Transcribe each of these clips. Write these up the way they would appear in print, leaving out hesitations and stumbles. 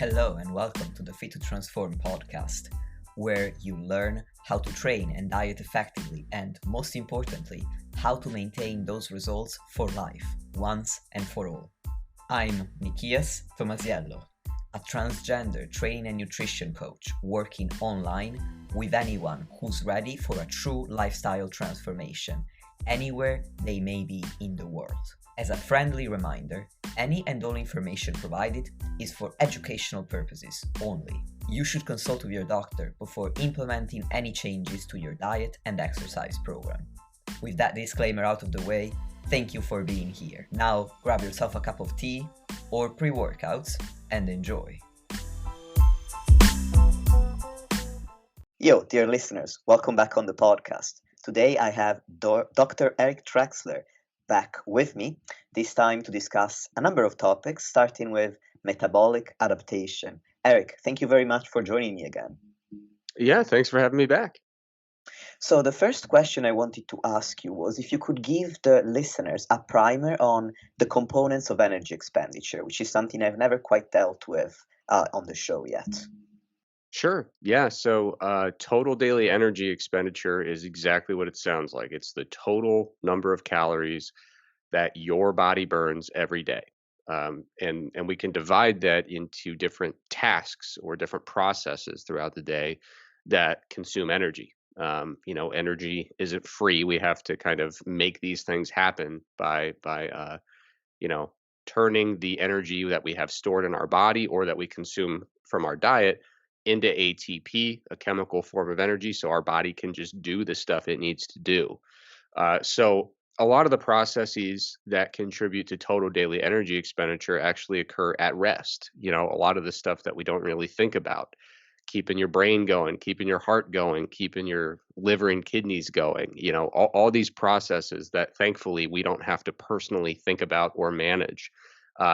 Hello and welcome to the Fit to Transform podcast, where you learn how to train and diet effectively and, most importantly, how to maintain those results for life, once and for all. I'm Nikias Tomasiello, a transgender training and nutrition coach working online with anyone who's ready for a true lifestyle transformation, anywhere they may be in the world. As a friendly reminder, any and all information provided is for educational purposes only. You should consult with your doctor before implementing any changes to your diet and exercise program. With that disclaimer out of the way, thank you for being here. Now grab yourself a cup of tea or pre-workouts and enjoy. Yo, dear listeners, welcome back on the podcast. Today I have Dr. Eric Trexler back with me, this time to discuss a number of topics, starting with metabolic adaptation. Eric, thank you very much for joining me again. Yeah, thanks for having me back. So the first question I wanted to ask you was if you could give the listeners a primer on the components of energy expenditure, which is something I've never quite dealt with on the show yet. Sure. Yeah. So total daily energy expenditure is exactly what it sounds like. It's the total number of calories that your body burns every day. And we can divide that into different tasks or different processes throughout the day that consume energy. Energy isn't free. We have to kind of make these things happen by turning the energy that we have stored in our body or that we consume from our diet into ATP, a chemical form of energy, so our body can just do the stuff it needs to do. So a lot of the processes that contribute to total daily energy expenditure actually occur at rest. A lot of the stuff that we don't really think about, keeping your brain going, keeping your heart going, keeping your liver and kidneys going, all these processes that thankfully we don't have to personally think about or manage.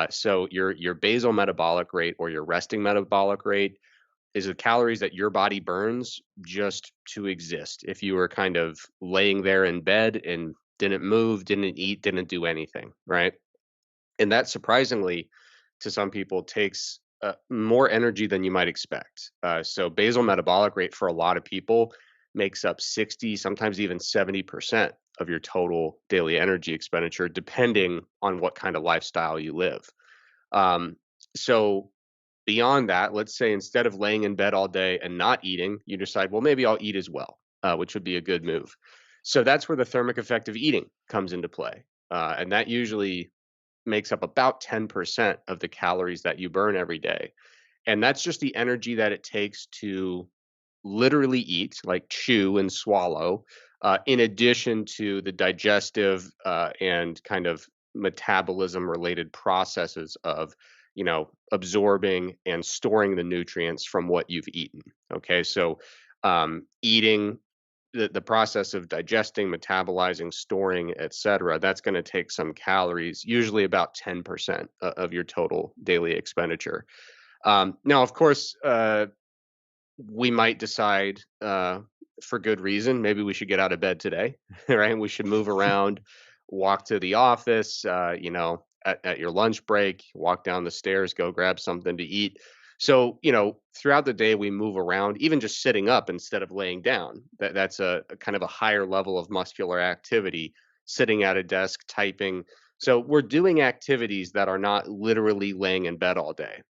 So your basal metabolic rate or your resting metabolic rate is the calories that your body burns just to exist. If you were kind of laying there in bed and didn't move, didn't eat, didn't do anything, right? And that surprisingly to some people takes more energy than you might expect. So basal metabolic rate for a lot of people makes up 60, sometimes even 70% of your total daily energy expenditure, depending on what kind of lifestyle you live. So beyond that, let's say instead of laying in bed all day and not eating, you decide, well, maybe I'll eat as well, which would be a good move. So that's where the thermic effect of eating comes into play. And that usually makes up about 10% of the calories that you burn every day. And that's just the energy that it takes to literally eat, like chew and swallow, in addition to the digestive and kind of metabolism related processes of absorbing and storing the nutrients from what you've eaten. Okay, so eating, the process of digesting, metabolizing, storing, etc., that's going to take some calories, usually about 10% of your total daily expenditure. Now, of course, we might decide for good reason, maybe we should get out of bed today, right? We should move around, walk to the office, at your lunch break, walk down the stairs, go grab something to eat. So, throughout the day, we move around, even just sitting up instead of laying down. That's a kind of a higher level of muscular activity, sitting at a desk, typing. So we're doing activities that are not literally laying in bed all day,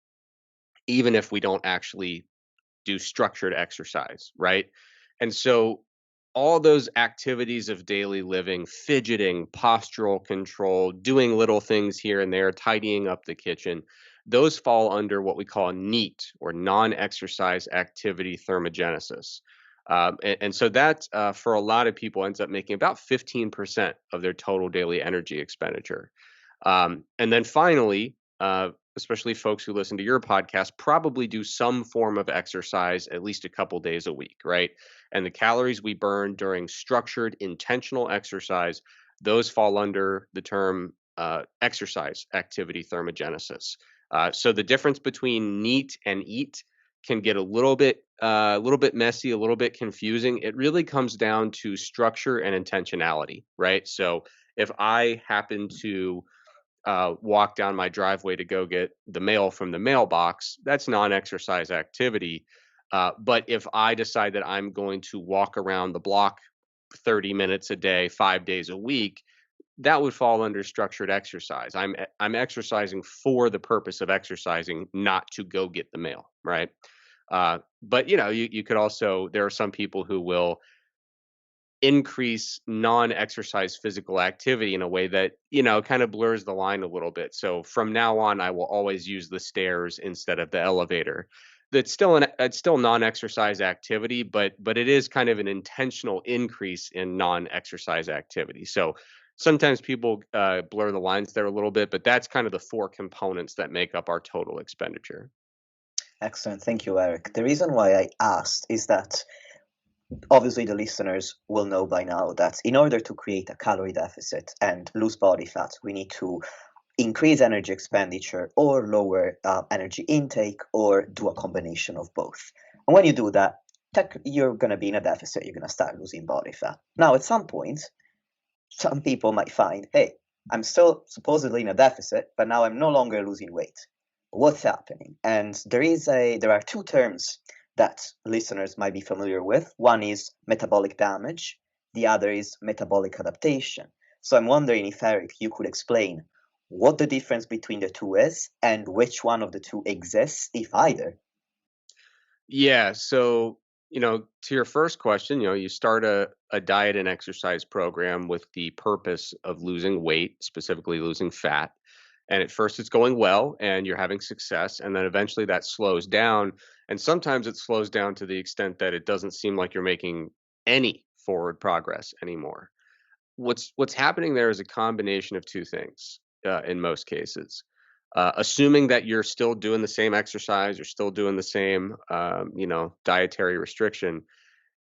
even if we don't actually do structured exercise, right? And so all those activities of daily living, fidgeting, postural control, doing little things here and there, tidying up the kitchen, those fall under what we call NEAT, or non-exercise activity thermogenesis. And so that, for a lot of people, ends up making about 15% of their total daily energy expenditure. And then finally, especially folks who listen to your podcast, probably do some form of exercise at least a couple days a week, right? And the calories we burn during structured, intentional exercise, those fall under the term exercise activity thermogenesis. So the difference between NEAT and EAT can get a little bit messy, a little bit confusing. It really comes down to structure and intentionality, right? So if I happen to walk down my driveway to go get the mail from the mailbox, that's non-exercise activity. But if I decide that I'm going to walk around the block 30 minutes a day, 5 days a week, that would fall under structured exercise. I'm exercising for the purpose of exercising, not to go get the mail, right? But you could also, there are some people who will increase non-exercise physical activity in a way that kind of blurs the line a little bit. So from now on, I will always use the stairs instead of the elevator. It's still non-exercise activity, but it is kind of an intentional increase in non-exercise activity. So sometimes people blur the lines there a little bit, but that's kind of the four components that make up our total expenditure. Excellent. Thank you, Eric. The reason why I asked is that obviously the listeners will know by now that in order to create a calorie deficit and lose body fat, we need to increase energy expenditure or lower energy intake or do a combination of both. And when you do that, you're going to be in a deficit, you're going to start losing body fat. Now, at some point, some people might find, hey, I'm still supposedly in a deficit, but now I'm no longer losing weight. What's happening? And there are two terms that listeners might be familiar with. One is metabolic damage, the other is metabolic adaptation. So I'm wondering if, Eric, you could explain what the difference between the two is and which one of the two exists, if either. Yeah. So, to your first question, you start a diet and exercise program with the purpose of losing weight, specifically losing fat. And at first it's going well and you're having success. And then eventually that slows down. And sometimes it slows down to the extent that it doesn't seem like you're making any forward progress anymore. What's happening there is a combination of two things in most cases. Assuming that you're still doing the same exercise, you're still doing the same, dietary restriction.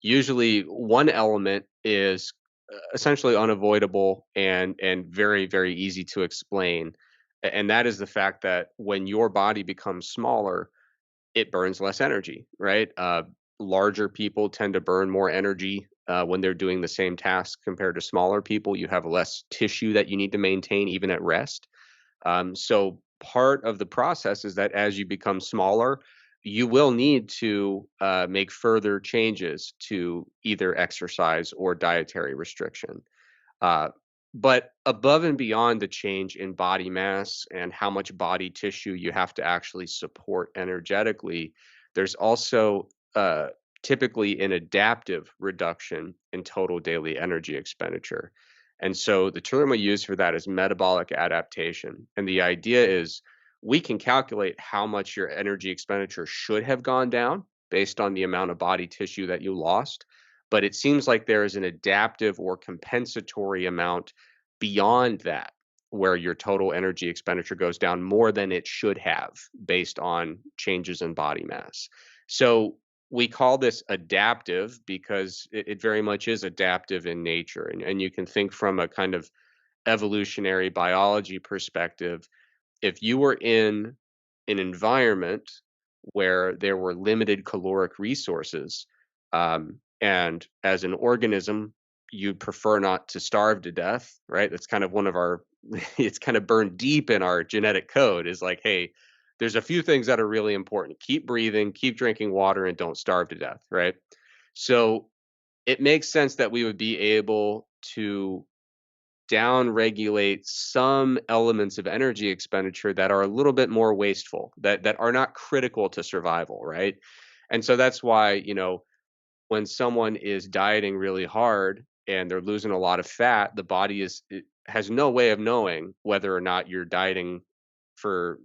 Usually, one element is essentially unavoidable and very very easy to explain, and that is the fact that when your body becomes smaller, it burns less energy, right? Larger people tend to burn more energy when they're doing the same task compared to smaller people. You have less tissue that you need to maintain even at rest. So part of the process is that as you become smaller, you will need to make further changes to either exercise or dietary restriction. Uh, but above and beyond the change in body mass and how much body tissue you have to actually support energetically, there's also typically an adaptive reduction in total daily energy expenditure. And so the term we use for that is metabolic adaptation. And the idea is we can calculate how much your energy expenditure should have gone down based on the amount of body tissue that you lost. But it seems like there is an adaptive or compensatory amount beyond that where your total energy expenditure goes down more than it should have based on changes in body mass. So we call this adaptive because it very much is adaptive in nature. And you can think from a kind of evolutionary biology perspective. If you were in an environment where there were limited caloric resources, and as an organism, you'd prefer not to starve to death, right? That's kind of one of our, it's kind of burned deep in our genetic code is like, hey, there's a few things that are really important. Keep breathing, keep drinking water, and don't starve to death, right? So it makes sense that we would be able to down regulate some elements of energy expenditure that are a little bit more wasteful, that are not critical to survival, right? And so that's why, when someone is dieting really hard and they're losing a lot of fat, the body has no way of knowing whether or not you're dieting for,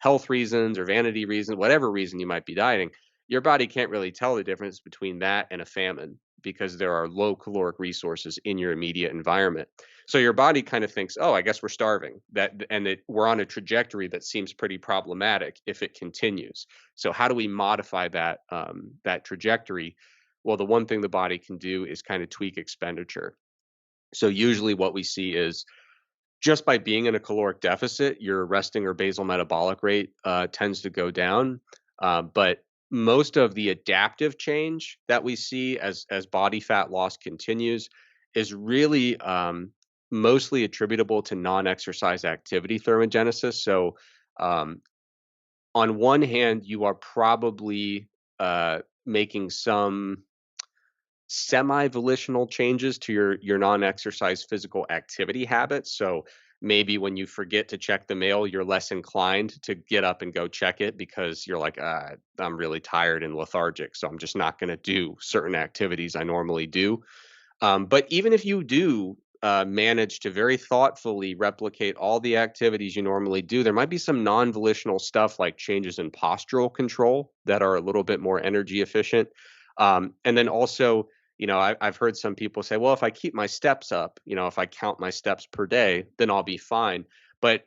health reasons or vanity reasons, whatever reason you might be dieting. Your body can't really tell the difference between that and a famine because there are low caloric resources in your immediate environment. So your body kind of thinks, "Oh, I guess we're starving." We're on a trajectory that seems pretty problematic if it continues. So how do we modify that trajectory? Well, the one thing the body can do is kind of tweak expenditure. So usually what we see is just by being in a caloric deficit, your resting or basal metabolic rate tends to go down. But most of the adaptive change that we see as body fat loss continues is really mostly attributable to non-exercise activity thermogenesis. So, um, on one hand, you are probably making some semi-volitional changes to your non-exercise physical activity habits. So maybe when you forget to check the mail, you're less inclined to get up and go check it because you're like, I'm really tired and lethargic, so I'm just not going to do certain activities I normally do. But even if you do manage to very thoughtfully replicate all the activities you normally do, there might be some non volitional stuff like changes in postural control that are a little bit more energy efficient. And then also, I've heard some people say, well, if I keep my steps up, if I count my steps per day, then I'll be fine. But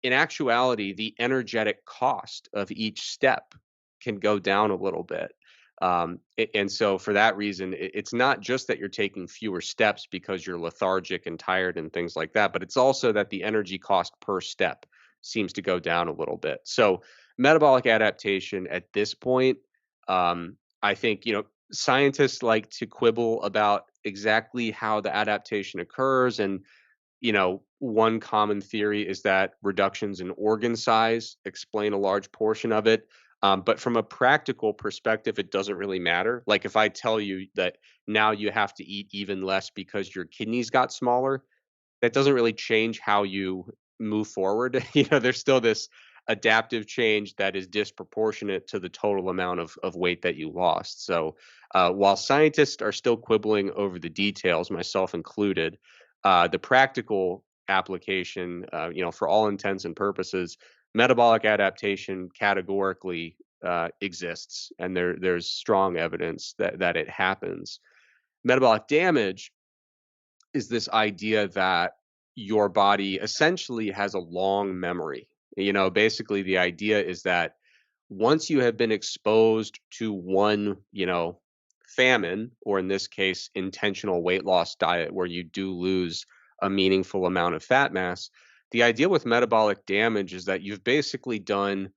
in actuality, the energetic cost of each step can go down a little bit. And so, for that reason, it's not just that you're taking fewer steps because you're lethargic and tired and things like that, but it's also that the energy cost per step seems to go down a little bit. So, metabolic adaptation at this point, I think, scientists like to quibble about exactly how the adaptation occurs, and one common theory is that reductions in organ size explain a large portion of it. But from a practical perspective, it doesn't really matter. Like if I tell you that now you have to eat even less because your kidneys got smaller, that doesn't really change how you move forward. There's still this adaptive change that is disproportionate to the total amount of weight that you lost. So while scientists are still quibbling over the details, myself included, the practical application, for all intents and purposes, metabolic adaptation categorically exists, and there's strong evidence that it happens. Metabolic damage is this idea that your body essentially has a long memory. Basically the idea is that once you have been exposed to one, famine, or in this case, intentional weight loss diet where you do lose a meaningful amount of fat mass, the idea with metabolic damage is that you've basically done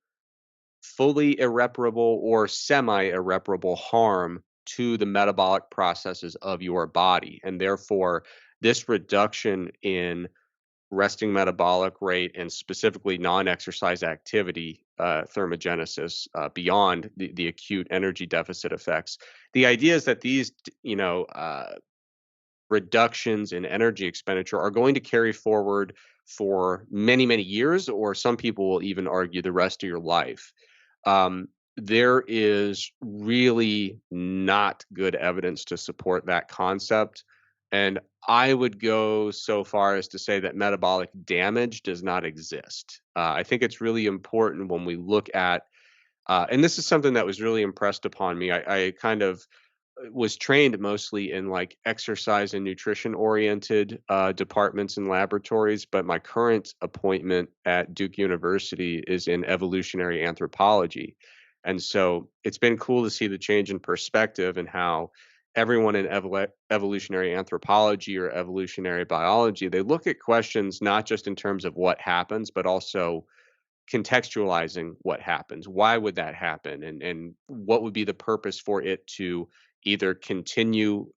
fully irreparable or semi irreparable harm to the metabolic processes of your body. And therefore, this reduction in resting metabolic rate and specifically non-exercise activity thermogenesis beyond the acute energy deficit effects. The idea is that these, reductions in energy expenditure are going to carry forward for many, many years, or some people will even argue the rest of your life. Um, there is really not good evidence to support that concept. And I would go so far as to say that metabolic damage does not exist. I think it's really important when we look at, and this is something that was really impressed upon me. I kind of was trained mostly in like exercise and nutrition oriented departments and laboratories, but my current appointment at Duke University is in evolutionary anthropology. And so it's been cool to see the change in perspective and how everyone in evolutionary anthropology or evolutionary biology, they look at questions not just in terms of what happens, but also contextualizing what happens. Why would that happen? And what would be the purpose for it to either continue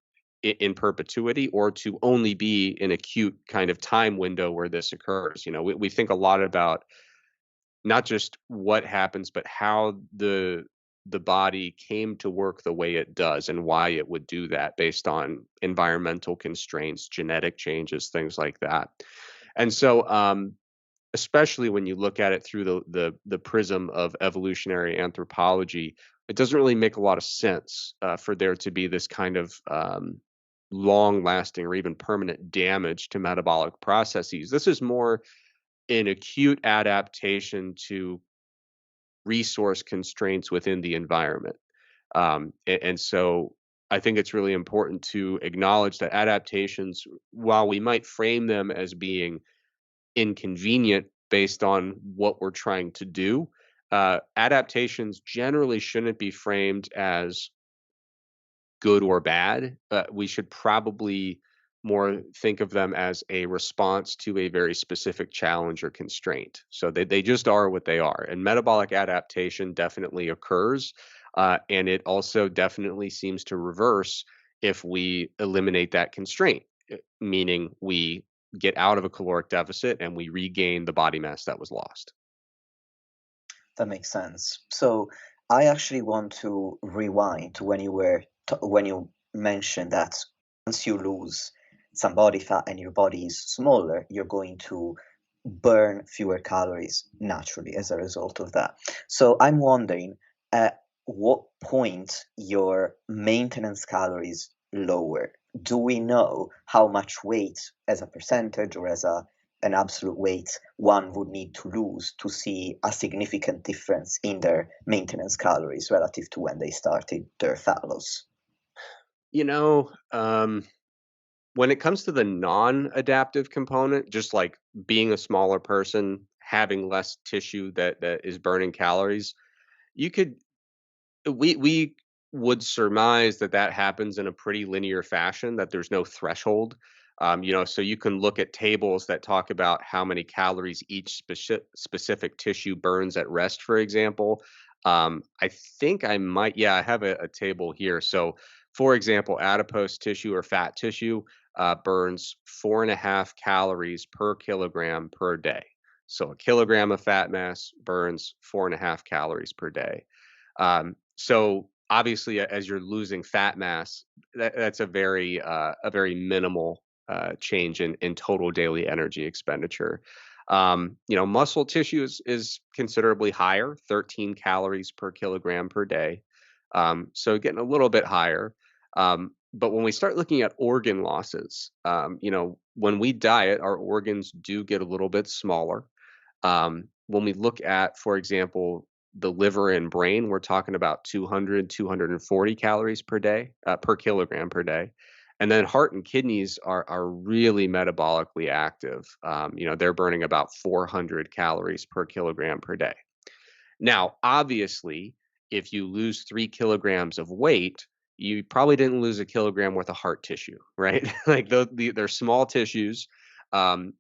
in perpetuity or to only be an acute kind of time window where this occurs? We think a lot about not just what happens, but how the body came to work the way it does and why it would do that based on environmental constraints, genetic changes, things like that. And so especially when you look at it through the prism of evolutionary anthropology, it doesn't really make a lot of sense for there to be this kind of long lasting or even permanent damage to metabolic processes. This is more an acute adaptation to resource constraints within the environment. And so I think it's really important to acknowledge that adaptations, while we might frame them as being inconvenient based on what we're trying to do, adaptations generally shouldn't be framed as good or bad. We should probably more think of them as a response to a very specific challenge or constraint. So they just are what they are. And metabolic adaptation definitely occurs. And it also definitely seems to reverse if we eliminate that constraint, meaning we get out of a caloric deficit and we regain the body mass that was lost. That makes sense. So I actually want to rewind to when when you mentioned that once you lose some body fat and your body is smaller, you're going to burn fewer calories naturally as a result of that. So I'm wondering at what point your maintenance calories lower? Do we know how much weight as a percentage or as an absolute weight one would need to lose to see a significant difference in their maintenance calories relative to when they started their fat loss? You know, when it comes to the non-adaptive component, just like being a smaller person, having less tissue that is burning calories, you could we would surmise that that happens in a pretty linear fashion, that there's no threshold. So you can look at tables that talk about how many calories each specific tissue burns at rest, for example. I think I might, yeah, I have a table here. So, for example, adipose tissue or fat tissue burns 4.5 calories per kilogram per day. So a kilogram of fat mass burns 4.5 calories per day. So obviously, as you're losing fat mass, that's a very minimal change in total daily energy expenditure. Muscle tissue is considerably higher, 13 calories per kilogram per day. So getting a little bit higher. But when we start looking at organ losses, when we diet, our organs do get a little bit smaller. When we look at, for example, the liver and brain, we're talking about 200, 240 calories per day, per kilogram per day. And then heart and kidneys are really metabolically active. They're burning about 400 calories per kilogram per day. Now, obviously, if you lose 3 kilograms of weight, you probably didn't lose a kilogram worth of heart tissue, right? Like they're small tissues.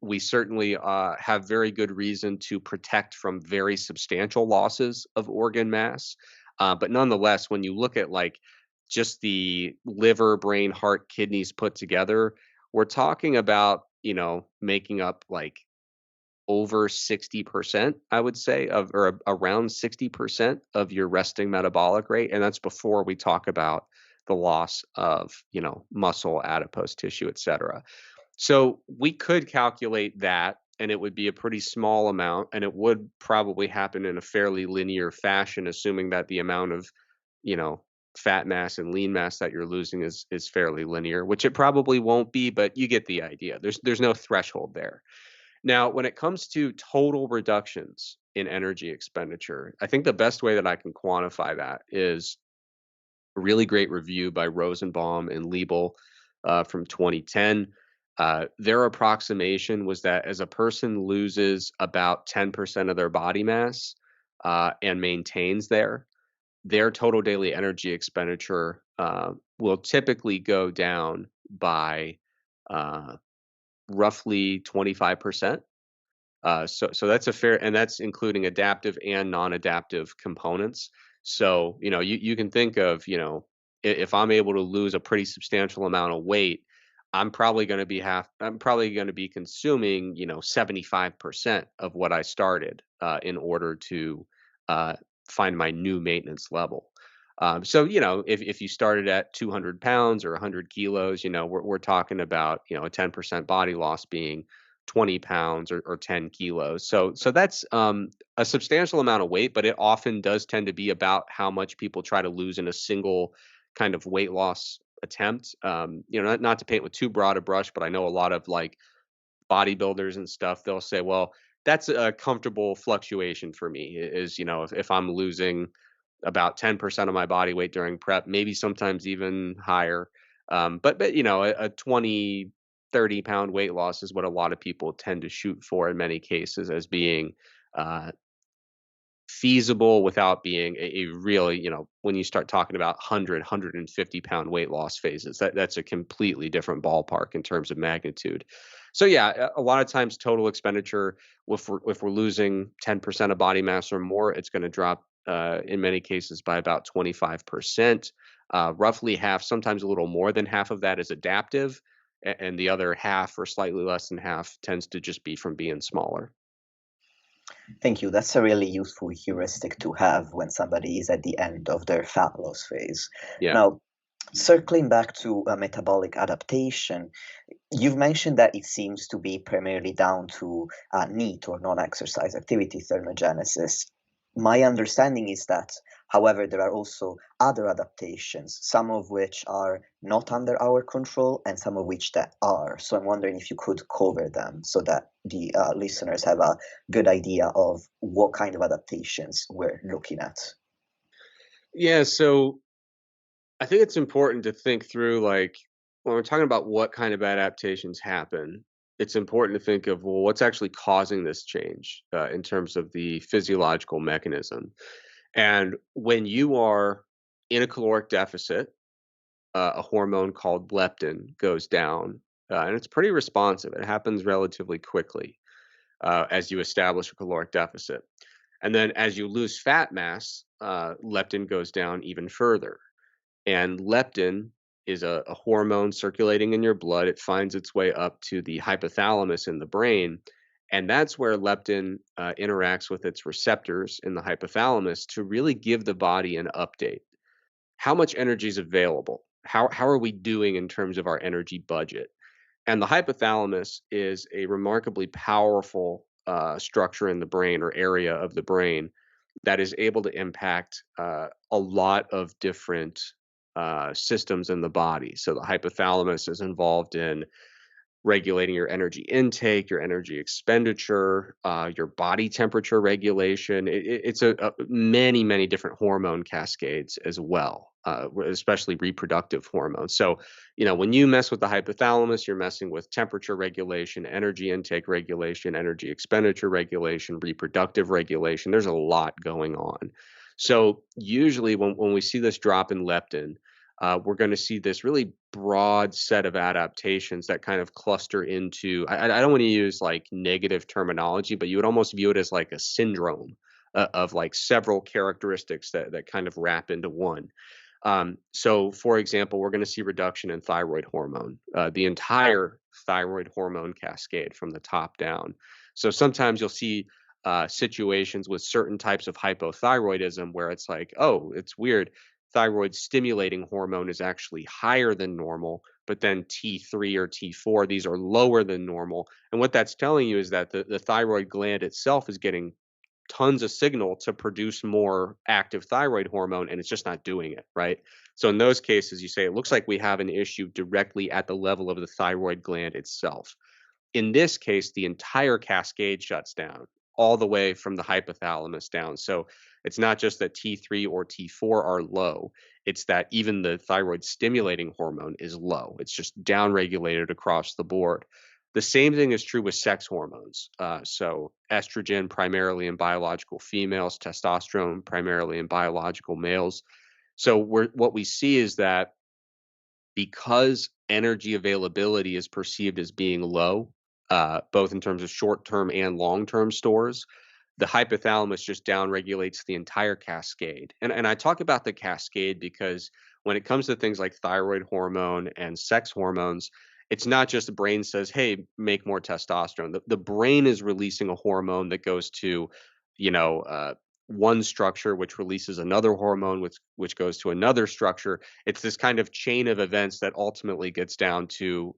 We certainly have very good reason to protect from very substantial losses of organ mass. But nonetheless, when you look at like just the liver, brain, heart, kidneys put together, we're talking about, making up like over 60%, I would say, around 60% of your resting metabolic rate. And that's before we talk about the loss of, muscle, adipose tissue, et cetera. So we could calculate that, and it would be a pretty small amount, and it would probably happen in a fairly linear fashion, assuming that the amount of, you know, fat mass and lean mass that you're losing is fairly linear, which it probably won't be, but you get the idea. There's no threshold there. Now, when it comes to total reductions in energy expenditure, I think the best way that I can quantify that is a really great review by Rosenbaum and Liebel from 2010. Their approximation was that as a person loses about 10% of their body mass and maintains their total daily energy expenditure will typically go down by uh, roughly 25%. So that's a fair, and that's including adaptive and non-adaptive components. So, you can think of, if I'm able to lose a pretty substantial amount of weight, I'm probably going to be consuming, 75% of what I started in order to uh, find my new maintenance level. So, if you started at 200 pounds or 100 kilos, we're talking about, a 10% body loss being 20 pounds or 10 kilos. So that's a substantial amount of weight, but it often does tend to be about how much people try to lose in a single kind of weight loss attempt. Not to paint with too broad a brush, but I know a lot of like bodybuilders and stuff, they'll say, well, that's a comfortable fluctuation for me is, if I'm losing about 10% of my body weight during prep, maybe sometimes even higher. But a 20, 30-pound weight loss is what a lot of people tend to shoot for in many cases as being uh, feasible without being a really, when you start talking about 150-pound weight loss phases, that's a completely different ballpark in terms of magnitude. So yeah, a lot of times total expenditure, if we're losing 10% of body mass or more, it's going to drop in many cases by about 25%. Roughly half, sometimes a little more than half of that is adaptive. and the other half or slightly less than half tends to just be from being smaller. Thank you. That's a really useful heuristic to have when somebody is at the end of their fat loss phase. Yeah. Now, circling back to metabolic adaptation, you've mentioned that it seems to be primarily down to NEAT or non-exercise activity thermogenesis. My understanding is that, however, there are also other adaptations, some of which are not under our control and some of which that are. So I'm wondering if you could cover them so that the listeners have a good idea of what kind of adaptations we're looking at. Yeah, so I think it's important to think through, like, when we're talking about what kind of adaptations happen, it's important to think of, well, what's actually causing this change in terms of the physiological mechanism. And when you are in a caloric deficit, a hormone called leptin goes down, and it's pretty responsive. It happens relatively quickly as you establish a caloric deficit. And then as you lose fat mass, leptin goes down even further. And leptin is a hormone circulating in your blood. It finds its way up to the hypothalamus in the brain. And that's where leptin interacts with its receptors in the hypothalamus to really give the body an update. How much energy is available? How are we doing in terms of our energy budget? And the hypothalamus is a remarkably powerful structure in the brain or area of the brain that is able to impact a lot of different systems in the body. So the hypothalamus is involved in regulating your energy intake, your energy expenditure, your body temperature regulation. It's a many, many different hormone cascades as well, especially reproductive hormones. So, when you mess with the hypothalamus, you're messing with temperature regulation, energy intake regulation, energy expenditure regulation, reproductive regulation. There's a lot going on. So usually when we see this drop in leptin, we're going to see this really broad set of adaptations that kind of cluster into, I don't want to use like negative terminology, but you would almost view it as like a syndrome of like several characteristics that kind of wrap into one. So, for example, we're going to see reduction in thyroid hormone, the entire thyroid hormone cascade from the top down. So sometimes you'll see situations with certain types of hypothyroidism where it's like, oh, it's weird. Thyroid stimulating hormone is actually higher than normal, but then T3 or T4, these are lower than normal. And what that's telling you is that the thyroid gland itself is getting tons of signal to produce more active thyroid hormone, and it's just not doing it, right? So in those cases, you say it looks like we have an issue directly at the level of the thyroid gland itself. In this case, the entire cascade shuts down all the way from the hypothalamus down. So it's not just that T3 or T4 are low, it's that even the thyroid stimulating hormone is low. It's just downregulated across the board. The same thing is true with sex hormones. So estrogen primarily in biological females, testosterone primarily in biological males. So what we see is that because energy availability is perceived as being low, both in terms of short-term and long-term stores, the hypothalamus just downregulates the entire cascade. And I talk about the cascade because when it comes to things like thyroid hormone and sex hormones, it's not just the brain says, hey, make more testosterone. The brain is releasing a hormone that goes to, you know, uh, one structure, which releases another hormone, which goes to another structure. It's this kind of chain of events that ultimately gets down to,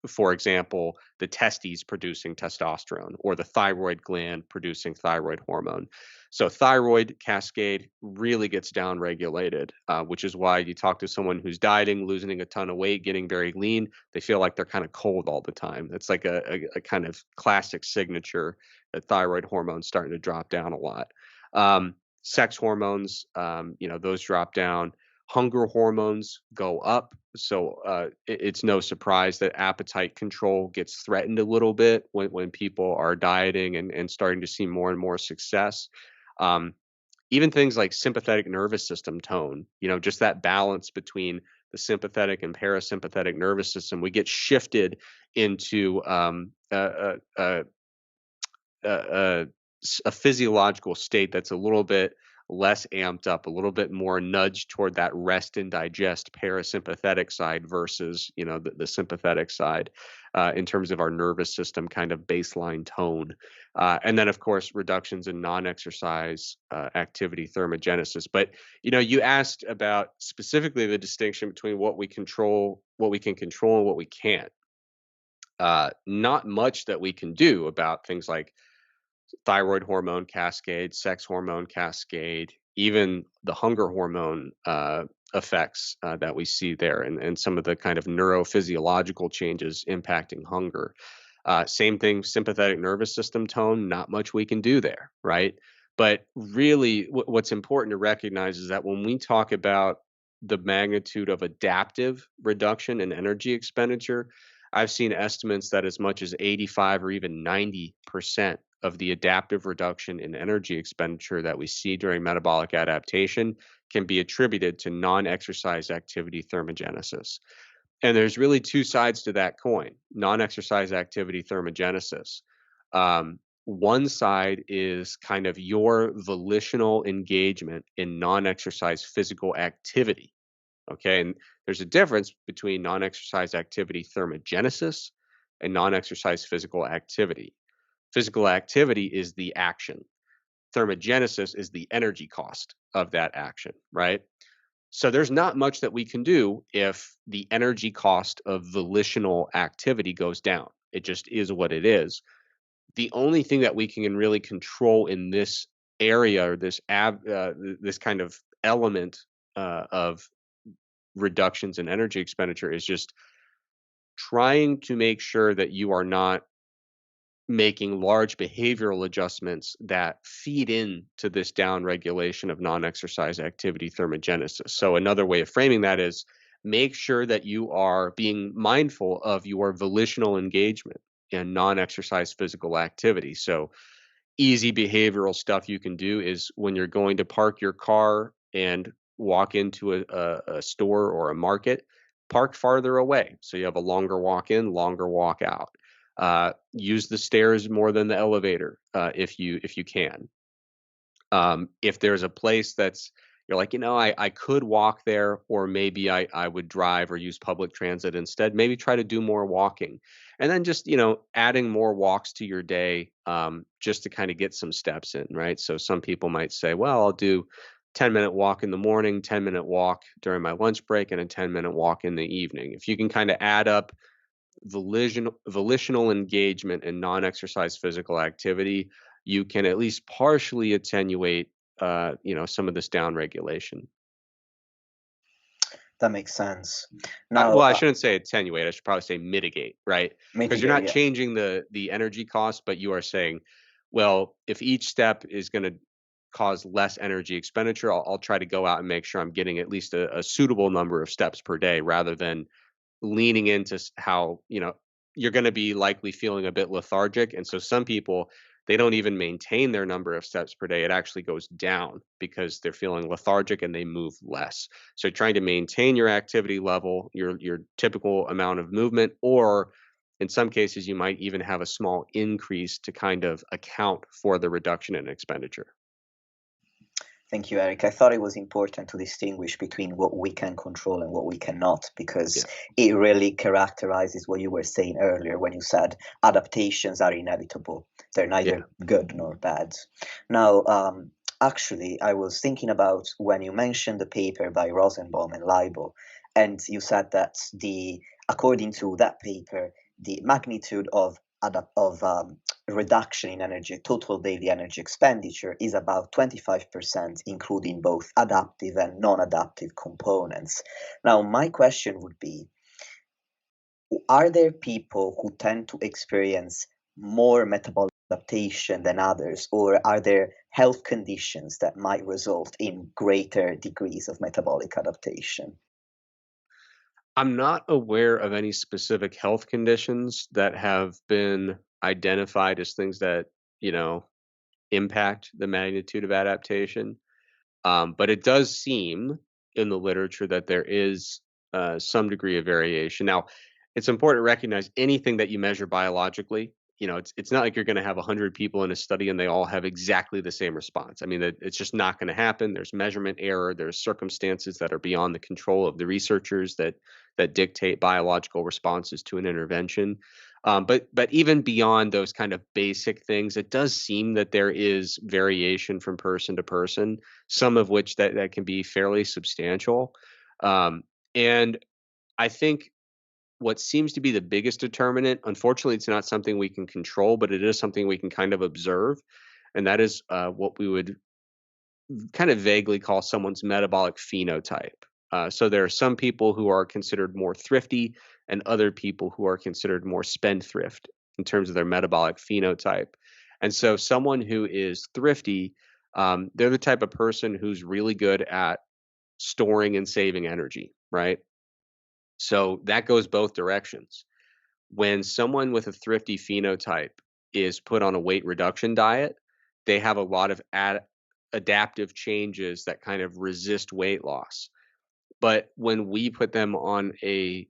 for example, the testes producing testosterone or the thyroid gland producing thyroid hormone. So thyroid cascade really gets down regulated, which is why you talk to someone who's dieting, losing a ton of weight, getting very lean. They feel like they're kind of cold all the time. That's like a kind of classic signature that thyroid hormone's starting to drop down a lot. Sex hormones, those drop down. Hunger hormones go up. So it's no surprise that appetite control gets threatened a little bit when people are dieting and starting to see more and more success. Um, Even things like sympathetic nervous system tone, just that balance between the sympathetic and parasympathetic nervous system, we get shifted into a physiological state that's a little bit less amped up, a little bit more nudged toward that rest and digest parasympathetic side versus, the sympathetic side in terms of our nervous system kind of baseline tone. And then, of course, reductions in non-exercise activity thermogenesis. But, you asked about specifically the distinction between what we can control, and what we can't. Not much that we can do about things like thyroid hormone cascade, sex hormone cascade, even the hunger hormone effects that we see there, and some of the kind of neurophysiological changes impacting hunger. Same thing, sympathetic nervous system tone, not much we can do there, right? But really, what's important to recognize is that when we talk about the magnitude of adaptive reduction in energy expenditure, I've seen estimates that as much as 85 or even 90% of the adaptive reduction in energy expenditure that we see during metabolic adaptation can be attributed to non-exercise activity thermogenesis. And there's really two sides to that coin: non-exercise activity thermogenesis. One side is kind of your volitional engagement in non-exercise physical activity. Okay. And there's a difference between non-exercise activity thermogenesis and non-exercise physical activity. Physical activity is the action. Thermogenesis is the energy cost of that action, right? So there's not much that we can do if the energy cost of volitional activity goes down. It just is what it is. The only thing that we can really control in this area, or this kind of element of reductions in energy expenditure, is just trying to make sure that you are not making large behavioral adjustments that feed into this downregulation of non-exercise activity thermogenesis. So another way of framing that is, make sure that you are being mindful of your volitional engagement in non-exercise physical activity. So easy behavioral stuff you can do is, when you're going to park your car and walk into a store or a market, park farther away so you have a longer walk in, longer walk out. Use the stairs more than the elevator if you can. If there's a place that's, you're like, I could walk there, or maybe I would drive or use public transit instead, maybe try to do more walking. And then just, adding more walks to your day, just to kind of get some steps in, right? So some people might say, well, I'll do 10-minute walk in the morning, 10-minute walk during my lunch break, and a 10-minute walk in the evening. If you can kind of add up volitional engagement in non-exercise physical activity, you can at least partially attenuate, some of this downregulation. That makes sense. Well, Now, I shouldn't say attenuate. I should probably say mitigate, right? Because you're mitigate, not yeah. changing the energy cost, but you are saying, well, if each step is going to cause less energy expenditure, I'll try to go out and make sure I'm getting at least a suitable number of steps per day, rather than leaning into how, you're going to be likely feeling a bit lethargic. And so some people, they don't even maintain their number of steps per day. It actually goes down because they're feeling lethargic and they move less. So trying to maintain your activity level, your typical amount of movement, or in some cases, you might even have a small increase to kind of account for the reduction in expenditure. Thank you, Eric. I thought it was important to distinguish between what we can control and what we cannot, because it really characterizes what you were saying earlier when you said adaptations are inevitable. They're neither good nor bad. Now, actually, I was thinking about when you mentioned the paper by Rosenbaum and Leibo, and you said that according to that paper, the magnitude of reduction in energy, total daily energy expenditure, is about 25%, including both adaptive and non-adaptive components. Now, my question would be, are there people who tend to experience more metabolic adaptation than others, or are there health conditions that might result in greater degrees of metabolic adaptation? I'm not aware of any specific health conditions that have been identified as things that, impact the magnitude of adaptation. But it does seem in the literature that there is some degree of variation. Now, it's important to recognize anything that you measure biologically it's not like you're going to have 100 people in a study and they all have exactly the same response. I mean, it's just not going to happen. There's measurement error. There's circumstances that are beyond the control of the researchers that dictate biological responses to an intervention. But even beyond those kind of basic things, it does seem that there is variation from person to person, some of which that can be fairly substantial. And I think what seems to be the biggest determinant, unfortunately, it's not something we can control, but it is something we can kind of observe. And that is what we would kind of vaguely call someone's metabolic phenotype. So there are some people who are considered more thrifty and other people who are considered more spendthrift in terms of their metabolic phenotype. And so someone who is thrifty, they're the type of person who's really good at storing and saving energy, right? So that goes both directions. When someone with a thrifty phenotype is put on a weight reduction diet, they have a lot of adaptive changes that kind of resist weight loss. But when we put them on a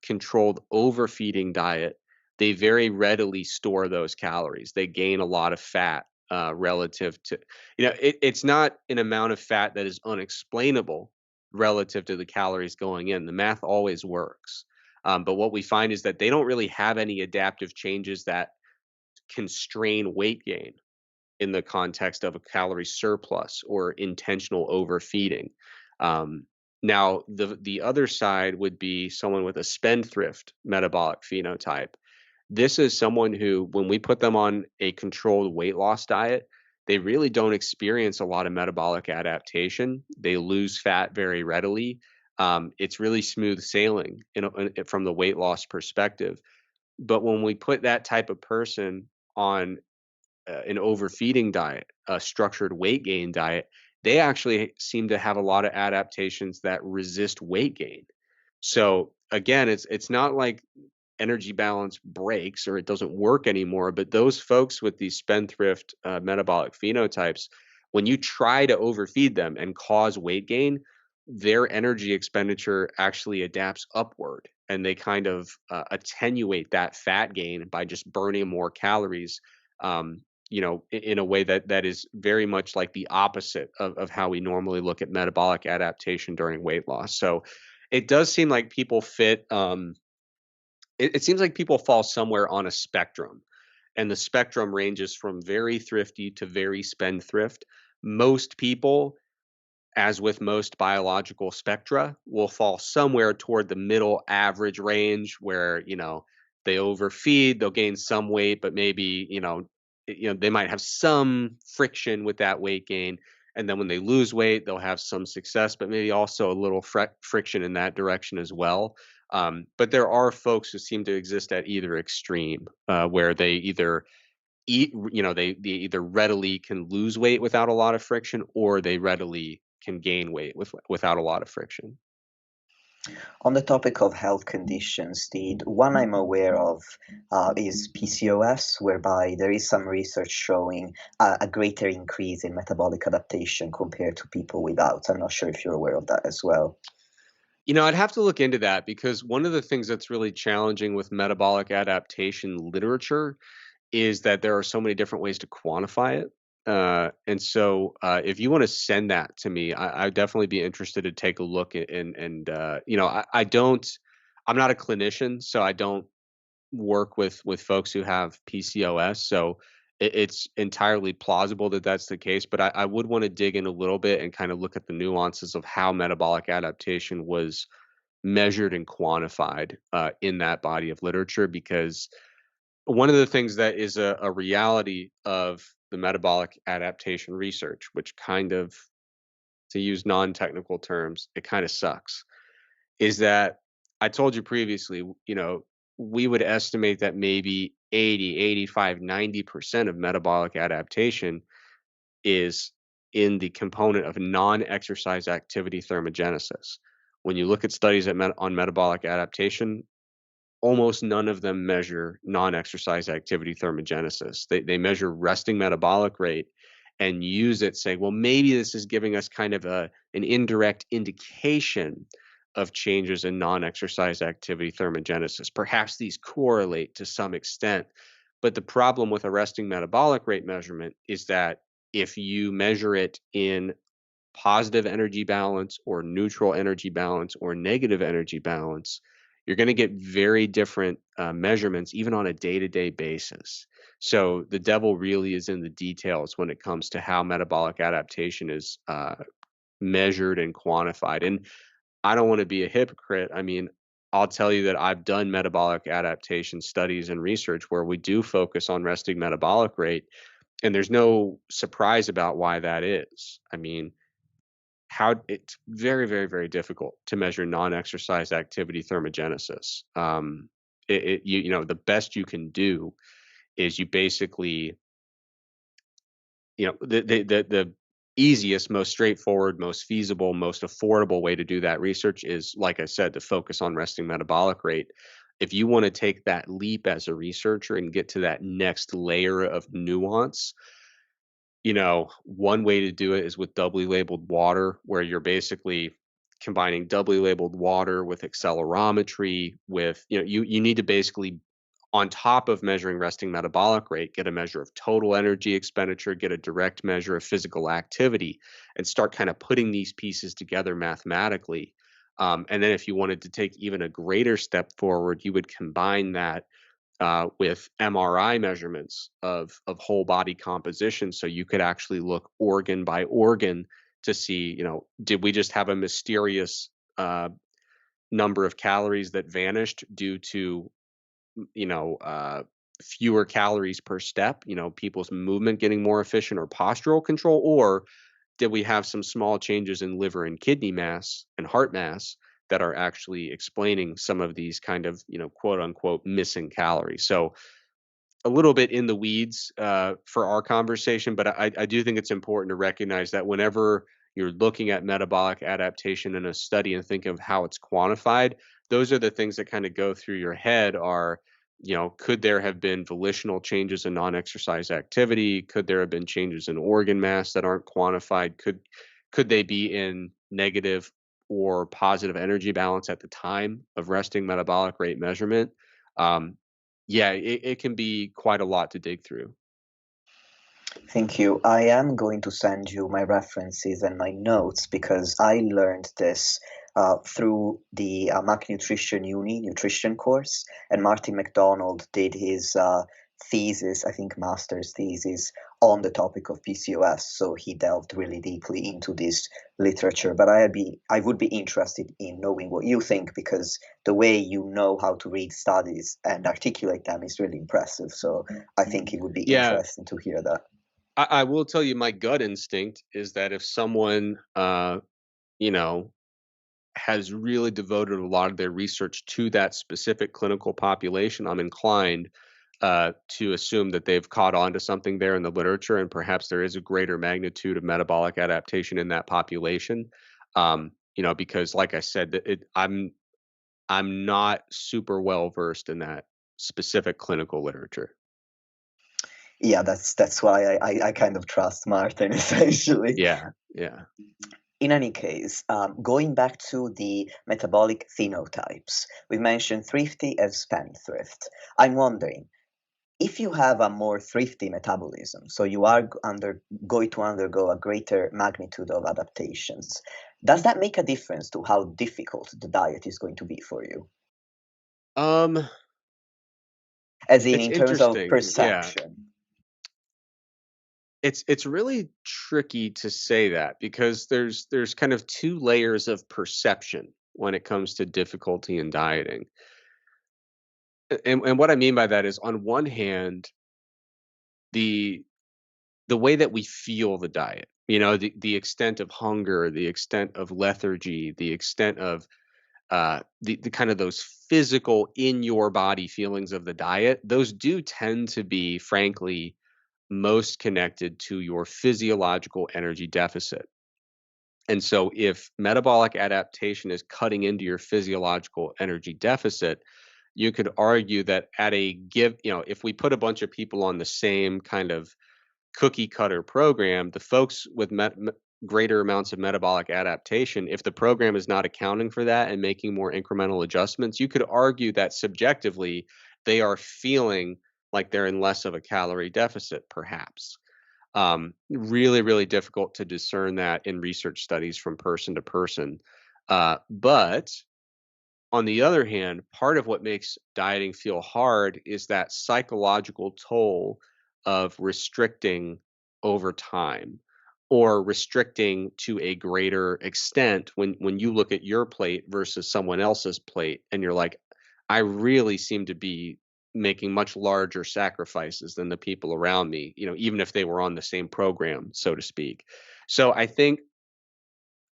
controlled overfeeding diet, they very readily store those calories. They gain a lot of fat relative to, it's not an amount of fat that is unexplainable relative to the calories going in. The math always works. But what we find is that they don't really have any adaptive changes that constrain weight gain in the context of a calorie surplus or intentional overfeeding. Now, the other side would be someone with a spendthrift metabolic phenotype. This is someone who, when we put them on a controlled weight loss diet, they really don't experience a lot of metabolic adaptation. They lose fat very readily. It's really smooth sailing from the weight loss perspective. But when we put that type of person on an overfeeding diet, a structured weight gain diet, they actually seem to have a lot of adaptations that resist weight gain. So again, it's not like energy balance breaks or it doesn't work anymore, but those folks with these spendthrift metabolic phenotypes, when you try to overfeed them and cause weight gain, their energy expenditure actually adapts upward and they kind of attenuate that fat gain by just burning more calories, in a way that is very much like the opposite of how we normally look at metabolic adaptation during weight loss. So it does seem like people fit, it seems like people fall somewhere on a spectrum, and the spectrum ranges from very thrifty to very spendthrift. Most people, as with most biological spectra, will fall somewhere toward the middle average range where, they overfeed, they'll gain some weight, but maybe, they might have some friction with that weight gain. And then when they lose weight, they'll have some success, but maybe also a little friction in that direction as well. But there are folks who seem to exist at either extreme, where they either they either readily can lose weight without a lot of friction, or they readily can gain weight without a lot of friction. On the topic of health conditions, the one I'm aware of is PCOS, whereby there is some research showing a greater increase in metabolic adaptation compared to people without. I'm not sure if you're aware of that as well. I'd have to look into that because one of the things that's really challenging with metabolic adaptation literature is that there are so many different ways to quantify it. And so if you want to send that to me, I'd definitely be interested to take a look and I'm not a clinician, so I don't work with folks who have PCOS. So it's entirely plausible that that's the case, but I would want to dig in a little bit and kind of look at the nuances of how metabolic adaptation was measured and quantified in that body of literature, because one of the things that is a reality of the metabolic adaptation research, which kind of, to use non-technical terms, it kind of sucks, is that I told you previously, we would estimate that maybe 80, 85, 90% of metabolic adaptation is in the component of non-exercise activity thermogenesis. When you look at studies on metabolic adaptation, almost none of them measure non-exercise activity thermogenesis. They measure resting metabolic rate and use it saying, well, maybe this is giving us kind of an indirect indication of changes in non-exercise activity thermogenesis. Perhaps these correlate to some extent, But the problem with a resting metabolic rate measurement is that if you measure it in positive energy balance or neutral energy balance or negative energy balance, you're going to get very different measurements, even on a day-to-day basis. So the devil really is in the details when it comes to how metabolic adaptation is measured and quantified. And I don't want to be a hypocrite. I mean, I'll tell you that I've done metabolic adaptation studies and research where we do focus on resting metabolic rate, and there's no surprise about why that is. I mean, how it's very, very, very difficult to measure non-exercise activity thermogenesis. You know, the best you can do is you basically, you know, the easiest, most straightforward, most feasible, most affordable way to do that research is, like I said, to focus on resting metabolic rate. If you want to take that leap as a researcher and get to that next layer of nuance, you know, one way to do it is with doubly labeled water, where you're basically combining doubly labeled water with accelerometry with, you know, you need to basically, on top of measuring resting metabolic rate, get a measure of total energy expenditure, get a direct measure of physical activity, and start kind of putting these pieces together mathematically. And then if you wanted to take even a greater step forward, you would combine that with MRI measurements of whole body composition, so you could actually look organ by organ to see, you know, did we just have a mysterious number of calories that vanished due to, you know, fewer calories per step, you know, people's movement getting more efficient or postural control, or did we have some small changes in liver and kidney mass and heart mass that are actually explaining some of these kind of, you know, quote unquote missing calories? So a little bit in the weeds for our conversation, but I do think it's important to recognize that whenever you're looking at metabolic adaptation in a study and think of how it's quantified, those are the things that kind of go through your head are, you know, could there have been volitional changes in non-exercise activity? Could there have been changes in organ mass that aren't quantified? Could they be in negative or positive energy balance at the time of resting metabolic rate measurement? Um, yeah, it can be quite a lot to dig through. Thank you. I am going to send you my references and my notes because I learned this through the Mac Nutrition Uni nutrition course, and Martin McDonald did his thesis, I think master's thesis, on the topic of PCOS. So he delved really deeply into this literature. But I would be interested in knowing what you think, because the way you know how to read studies and articulate them is really impressive. So I think it would be Yeah, interesting to hear that. I will tell you my gut instinct is that if someone, you know, has really devoted a lot of their research to that specific clinical population, I'm inclined to assume that they've caught on to something there in the literature, and perhaps there is a greater magnitude of metabolic adaptation in that population. You know, because like I said, I'm not super well versed in that specific clinical literature. Yeah, that's why I kind of trust Martin essentially. Yeah, yeah. In any case, going back to the metabolic phenotypes, we mentioned thrifty and spendthrift. I'm wondering, if you have a more thrifty metabolism, so you are going to undergo a greater magnitude of adaptations, does that make a difference to how difficult the diet is going to be for you? Um, As it's in terms of interesting. Yeah. perception. It's really tricky to say that because there's kind of two layers of perception when it comes to difficulty in dieting. And what I mean by that is, on one hand, the the way that we feel the diet, you know, the extent of hunger, the extent of lethargy, the extent of the kind of those physical in your body feelings of the diet, those do tend to be, frankly, most connected to your physiological energy deficit. And so, if metabolic adaptation is cutting into your physiological energy deficit, you could argue that at a give, you know, if we put a bunch of people on the same kind of cookie cutter program, the folks with greater amounts of metabolic adaptation, if the program is not accounting for that and making more incremental adjustments, you could argue that subjectively they are feeling like they're in less of a calorie deficit, perhaps. Really, really difficult to discern that in research studies from person to person. But on the other hand, part of what makes dieting feel hard is that psychological toll of restricting over time or restricting to a greater extent when you look at your plate versus someone else's plate and you're like, I really seem to be making much larger sacrifices than the people around me, even if they were on the same program, so to speak. So I think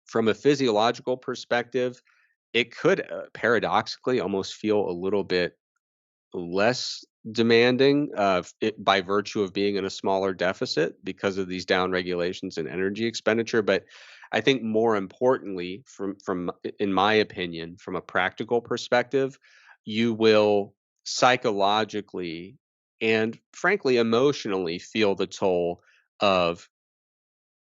from a physiological perspective, it could paradoxically almost feel a little bit less demanding by virtue of being in a smaller deficit because of these down regulations and energy expenditure. But I think more importantly, from in my opinion, from a practical perspective, you will psychologically and frankly emotionally feel the toll of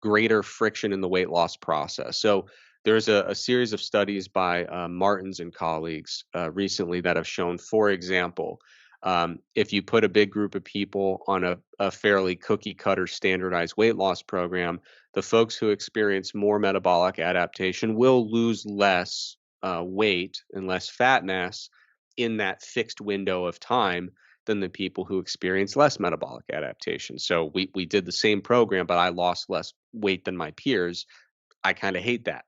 greater friction in the weight loss process. So there's a series of studies by Martins and colleagues recently that have shown, for example, if you put a big group of people on a fairly cookie cutter standardized weight loss program, the folks who experience more metabolic adaptation will lose less weight and less fat mass in that fixed window of time than the people who experience less metabolic adaptation. So we did the same program, but I lost less weight than my peers. I kind of hate that.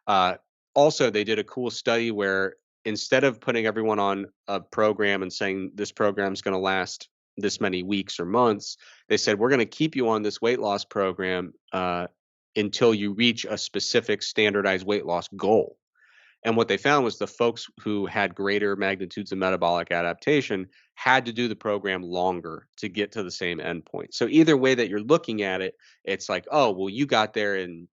Uh, Also, they did a cool study where instead of putting everyone on a program and saying this program's going to last this many weeks or months, they said we're going to keep you on this weight loss program until you reach a specific standardized weight loss goal. And what they found was the folks who had greater magnitudes of metabolic adaptation had to do the program longer to get to the same endpoint. So either way that you're looking at it, it's like, oh, well, you got there in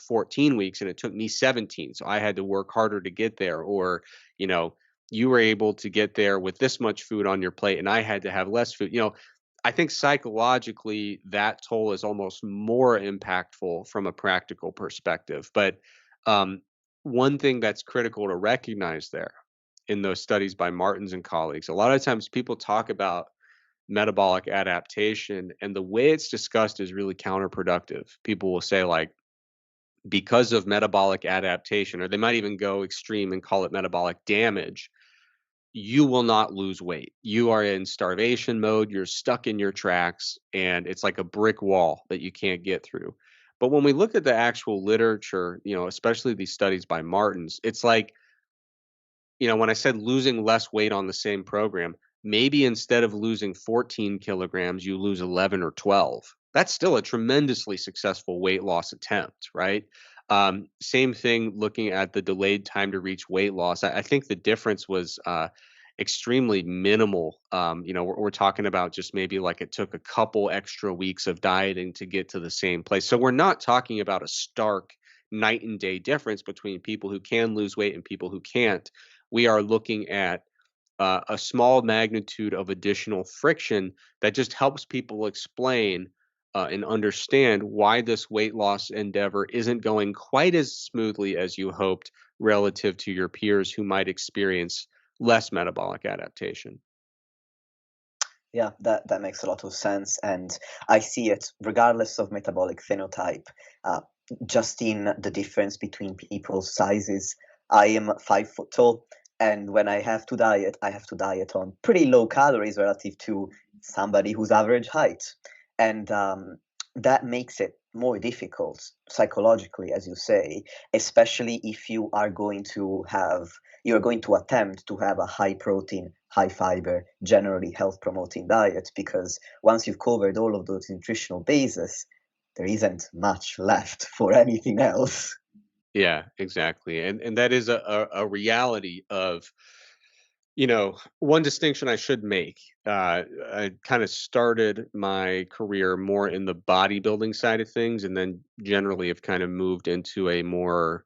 14 weeks and it took me 17. So I had to work harder to get there. Or, you know, you were able to get there with this much food on your plate and I had to have less food. I think psychologically that toll is almost more impactful from a practical perspective. But um, one thing that's critical to recognize there in those studies by Martins and colleagues, a lot of times people talk about metabolic adaptation and the way it's discussed is really counterproductive. People will say, like, because of metabolic adaptation, or they might even go extreme and call it metabolic damage, you will not lose weight. You are in starvation mode, you're stuck in your tracks, and it's like a brick wall that you can't get through. But when we look at the actual literature, especially these studies by Martins, it's like, when I said losing less weight on the same program, maybe instead of losing 14 kilograms, you lose 11 or 12. That's still a tremendously successful weight loss attempt, right? Same thing looking at the delayed time to reach weight loss. I think the difference was extremely minimal. We're talking about just maybe like it took a couple extra weeks of dieting to get to the same place. So we're not talking about a stark night and day difference between people who can lose weight and people who can't. We are looking at a small magnitude of additional friction that just helps people explain and understand why this weight loss endeavor isn't going quite as smoothly as you hoped relative to your peers who might experience less metabolic adaptation. Yeah, that makes a lot of sense. And I see it regardless of metabolic phenotype, uh, just in the difference between people's sizes. I am 5 foot tall, and when I have to diet, I have to diet on pretty low calories relative to somebody who's average height. And that makes it more difficult psychologically, as you say, especially if you're going to attempt to have a high protein, high fiber, generally health promoting diet, because once you've covered all of those nutritional bases, there isn't much left for anything else. Yeah, exactly. And that is a reality of, one distinction I should make. I kind of started my career more in the bodybuilding side of things, and then generally have kind of moved into a more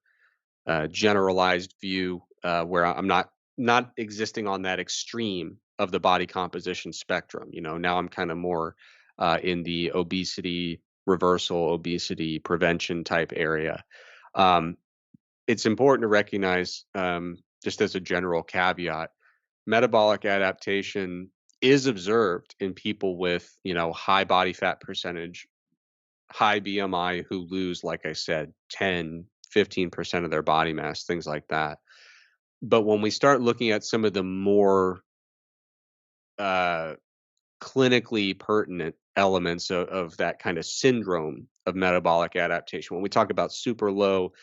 generalized view where I'm not existing on that extreme of the body composition spectrum. Now I'm kind of more in the obesity reversal, obesity prevention type area. Um, it's important to recognize, just as a general caveat, metabolic adaptation is observed in people with, high body fat percentage, high BMI, who lose, like I said, 10, 15% of their body mass, things like that. But when we start looking at some of the more uh, clinically pertinent elements of that kind of syndrome of metabolic adaptation, when we talk about super low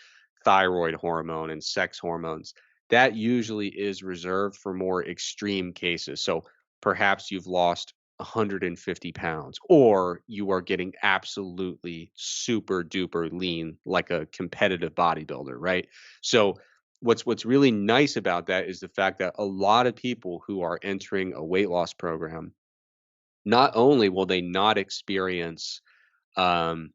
thyroid hormone and sex hormones, that usually is reserved for more extreme cases. So perhaps you've lost 150 pounds, or you are getting absolutely super duper lean, like a competitive bodybuilder, right? So what's really nice about that is the fact that a lot of people who are entering a weight loss program, not only will they not experience um,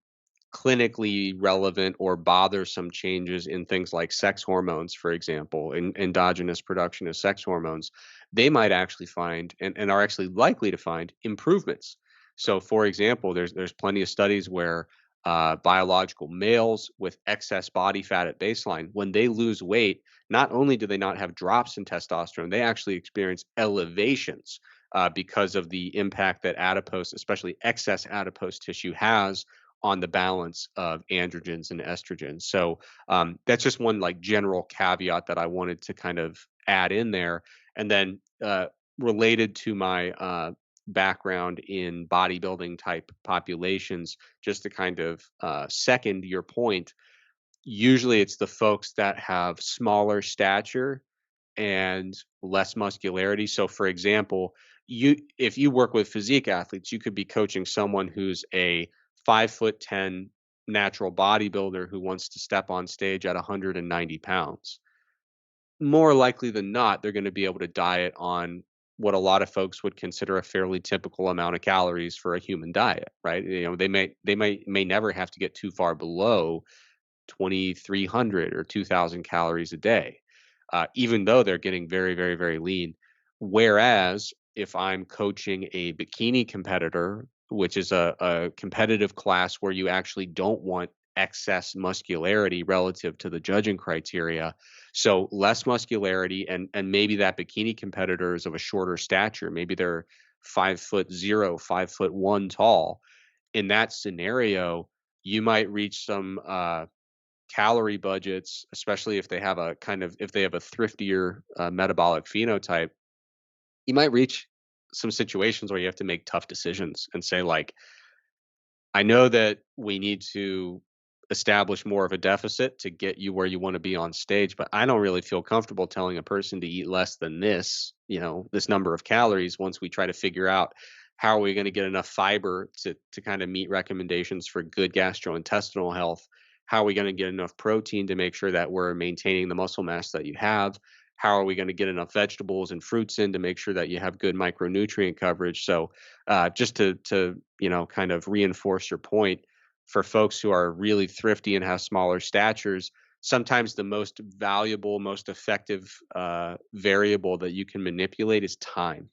clinically relevant or bothersome changes in things like sex hormones, for example, in endogenous production of sex hormones, they might actually find and are actually likely to find improvements. So, for example, there's plenty of studies where biological males with excess body fat at baseline, when they lose weight, not only do they not have drops in testosterone, they actually experience elevations because of the impact that adipose, especially excess adipose tissue, has on the balance of androgens and estrogens. So that's just one like general caveat that I wanted to kind of add in there. And then related to my background in bodybuilding type populations, just to kind of second your point, usually it's the folks that have smaller stature and less muscularity. So for example, if you work with physique athletes, you could be coaching someone who's a 5'10" natural bodybuilder who wants to step on stage at 190 pounds. More likely than not, they're going to be able to diet on what a lot of folks would consider a fairly typical amount of calories for a human diet, right? They may never have to get too far below 2,300 or 2,000 calories a day, even though they're getting very, very, very lean. Whereas if I'm coaching a bikini competitor, which is a competitive class where you actually don't want excess muscularity relative to the judging criteria, so less muscularity, and maybe that bikini competitor is of a shorter stature, maybe they're 5'0", 5'1" tall. In that scenario, you might reach some calorie budgets, especially if they have a if they have a thriftier metabolic phenotype. You might reach some situations where you have to make tough decisions and say, like, I know that we need to establish more of a deficit to get you where you want to be on stage, but I don't really feel comfortable telling a person to eat less than this, this number of calories once we try to figure out how are we going to get enough fiber to kind of meet recommendations for good gastrointestinal health. How are we going to get enough protein to make sure that we're maintaining the muscle mass that you have? How are we going to get enough vegetables and fruits in to make sure that you have good micronutrient coverage? So just to kind of reinforce your point, for folks who are really thrifty and have smaller statures, sometimes the most valuable, most effective variable that you can manipulate is time.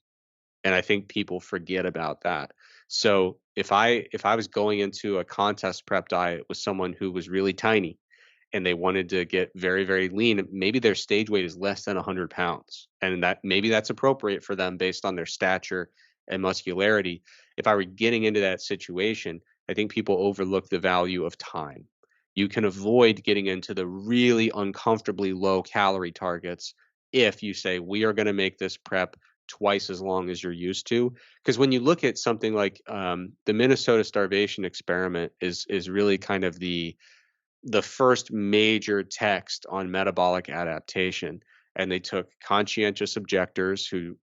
And I think people forget about that. So if I was going into a contest prep diet with someone who was really tiny and they wanted to get very, very lean, maybe their stage weight is less than 100 pounds. And that maybe that's appropriate for them based on their stature and muscularity. If I were getting into that situation, I think people overlook the value of time. You can avoid getting into the really uncomfortably low calorie targets if you say, we are going to make this prep twice as long as you're used to. Because when you look at something like the Minnesota starvation experiment is really kind of the first major text on metabolic adaptation. And they took conscientious objectors who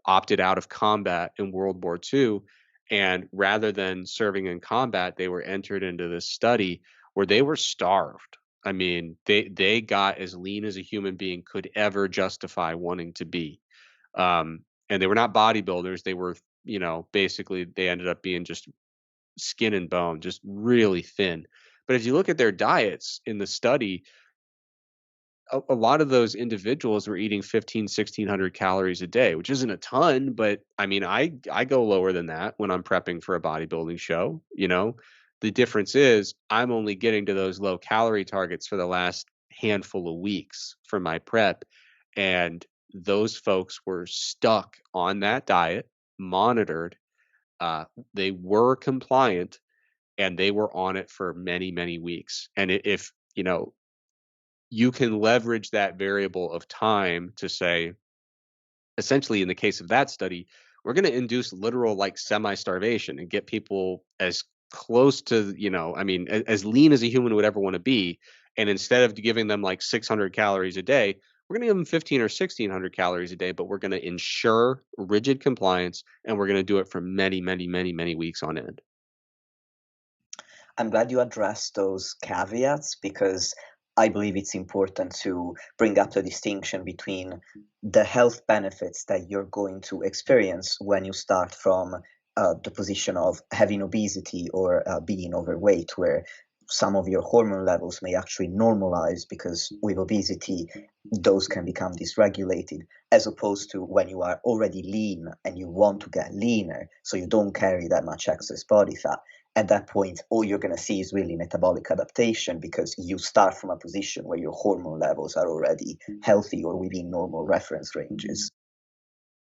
opted out of combat in World War II. And rather than serving in combat, they were entered into this study where they were starved. I mean, they got as lean as a human being could ever justify wanting to be. And they were not bodybuilders. They were, basically they ended up being just skin and bone, just really thin. But if you look at their diets in the study, a lot of those individuals were eating 1,500, 1,600 calories a day, which isn't a ton, but I mean, I go lower than that when I'm prepping for a bodybuilding show. The difference is I'm only getting to those low calorie targets for the last handful of weeks for my prep. And those folks were stuck on that diet monitored, they were compliant, and they were on it for many, many weeks. And if, you can leverage that variable of time to say, essentially in the case of that study, we're going to induce literal like semi-starvation and get people as close to, I mean, as lean as a human would ever want to be. And instead of giving them like 600 calories a day, we're going to give them 15 or 1600 calories a day, but we're going to ensure rigid compliance, and we're going to do it for many, many, many, many weeks on end. I'm glad you addressed those caveats because I believe it's important to bring up the distinction between the health benefits that you're going to experience when you start from the position of having obesity or being overweight, where some of your hormone levels may actually normalize because with obesity, those can become dysregulated, as opposed to when you are already lean and you want to get leaner so you don't carry that much excess body fat. At that point, all you're going to see is really metabolic adaptation because you start from a position where your hormone levels are already healthy or within normal reference ranges.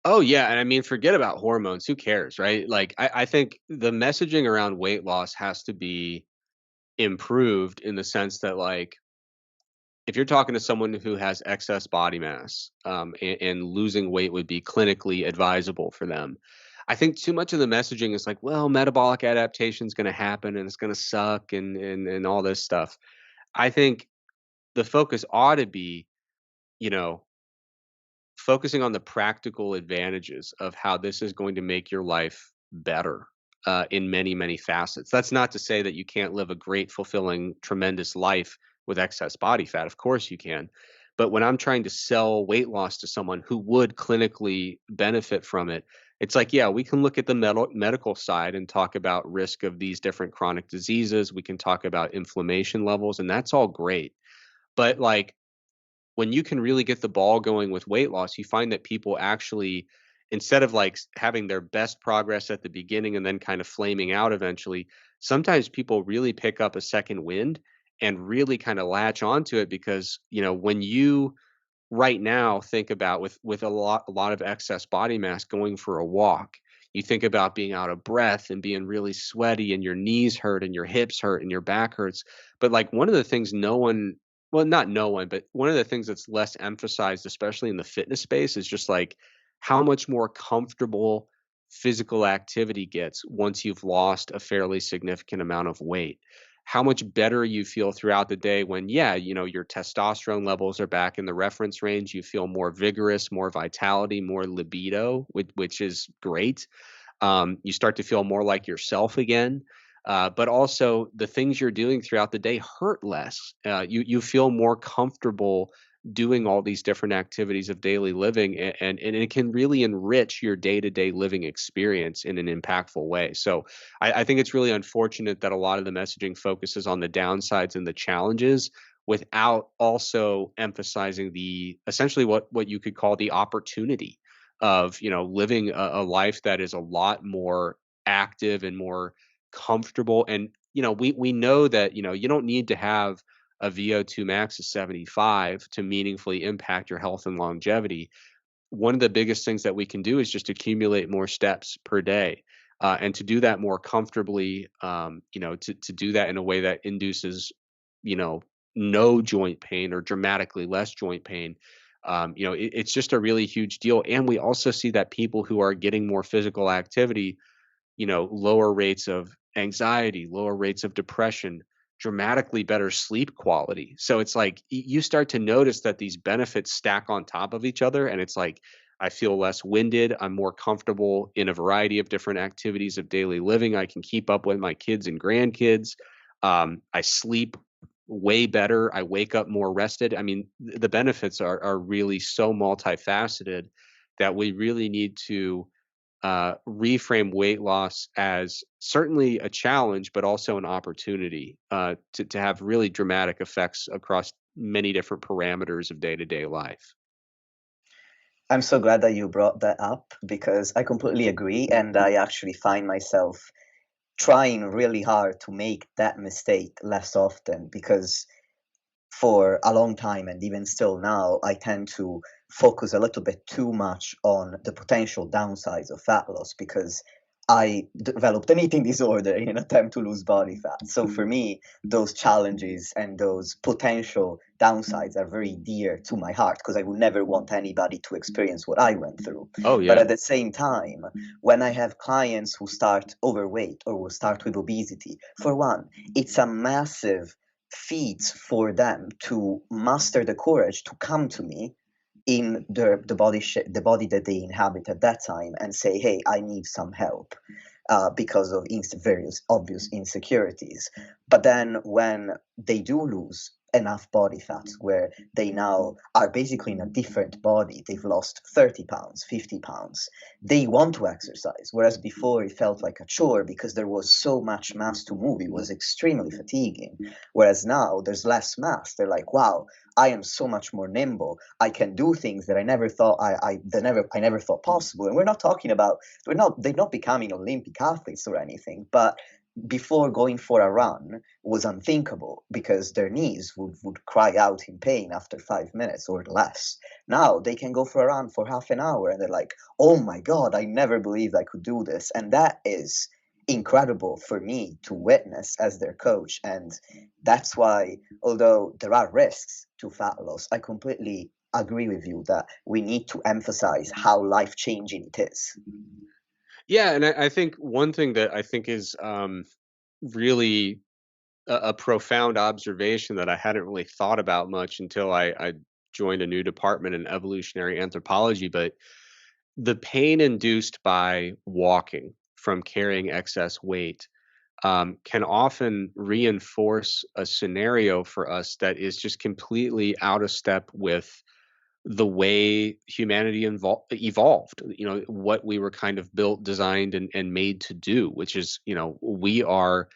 Oh yeah, and I mean, forget about hormones. Who cares, right? Like, I think the messaging around weight loss has to be improved in the sense that, like, if you're talking to someone who has excess body mass, and losing weight would be clinically advisable for them, I think too much of the messaging is like, well, metabolic adaptation is going to happen and it's going to suck, and all this stuff. I think the focus ought to be, you know, focusing on the practical advantages of how this is going to make your life better, in many, many facets. That's not to say that you can't live a great, fulfilling, tremendous life with excess body fat. Of course you can. But when I'm trying to sell weight loss to someone who would clinically benefit from it, it's like, yeah, we can look at the medical side and talk about risk of these different chronic diseases. We can talk about inflammation levels, and that's all great. But like, when you can really get the ball going with weight loss, you find that people actually, instead of like having their best progress at the beginning and then kind of flaming out eventually, sometimes people really pick up a second wind and really kind of latch onto it because, when you right now think about with a lot of excess body mass going for a walk, you think about being out of breath and being really sweaty and your knees hurt and your hips hurt and your back hurts. But like, one of the things no one, well, not no one, but one of the things that's less emphasized, especially in the fitness space, is just like how much more comfortable physical activity gets once you've lost a fairly significant amount of weight. How much better you feel throughout the day when, yeah, your testosterone levels are back in the reference range. You feel more vigorous, more vitality, more libido, which is great. You start to feel more like yourself again. But also the things you're doing throughout the day hurt less. You feel more comfortable doing all these different activities of daily living, and it can really enrich your day-to-day living experience in an impactful way. So I think it's really unfortunate that a lot of the messaging focuses on the downsides and the challenges without also emphasizing the essentially what you could call the opportunity of living a life that is a lot more active and more comfortable. And we know that you don't need to have a VO2 max of 75 to meaningfully impact your health and longevity. One of the biggest things that we can do is just accumulate more steps per day. And to do that more comfortably, to do that in a way that induces, you know, no joint pain or dramatically less joint pain. It's just a really huge deal. And we also see that people who are getting more physical activity, lower rates of anxiety, lower rates of depression, dramatically better sleep quality. So it's like you start to notice that these benefits stack on top of each other. And it's like, I feel less winded. I'm more comfortable in a variety of different activities of daily living. I can keep up with my kids and grandkids. I sleep way better. I wake up more rested. I mean, the benefits are really so multifaceted that we really need to reframe weight loss as certainly a challenge, but also an opportunity to have really dramatic effects across many different parameters of day to day life. I'm so glad that you brought that up because I completely agree. And I actually find myself trying really hard to make that mistake less often because for a long time, and even still now, I tend to focus a little bit too much on the potential downsides of fat loss because I developed an eating disorder in an attempt to lose body fat. So for me, those challenges and those potential downsides are very dear to my heart because I would never want anybody to experience what I went through. Oh But yeah. at the same time, when I have clients who start overweight or will start with obesity, for one, it's a massive feat for them to muster the courage to come to me in the body that they inhabit at that time and say, hey, I need some help because of various obvious insecurities. But then when they do lose enough body fat where they now are basically in a different body, they've lost 30 pounds, 50 pounds, they want to exercise, whereas before it felt like a chore because there was so much mass to move. It was extremely fatiguing. Whereas now there's less mass. They're like, wow, I am so much more nimble. I can do things that I never thought I never thought possible. And we're not talking about they're not becoming Olympic athletes or anything, but before going for a run was unthinkable because their knees would cry out in pain after 5 minutes or less. Now they can go for a run for half an hour and they're like, oh my God, I never believed I could do this. And that is incredible for me to witness as their coach. And that's why, although there are risks to fat loss, I completely agree with you that we need to emphasize how life changing it is. Yeah, and I think one thing that I think is really a profound observation that I hadn't really thought about much until I joined a new department in evolutionary anthropology, but the pain induced by walking from carrying excess weight can often reinforce a scenario for us that is just completely out of step with the way humanity evolved, what we were kind of built, designed, and made to do, which is, we are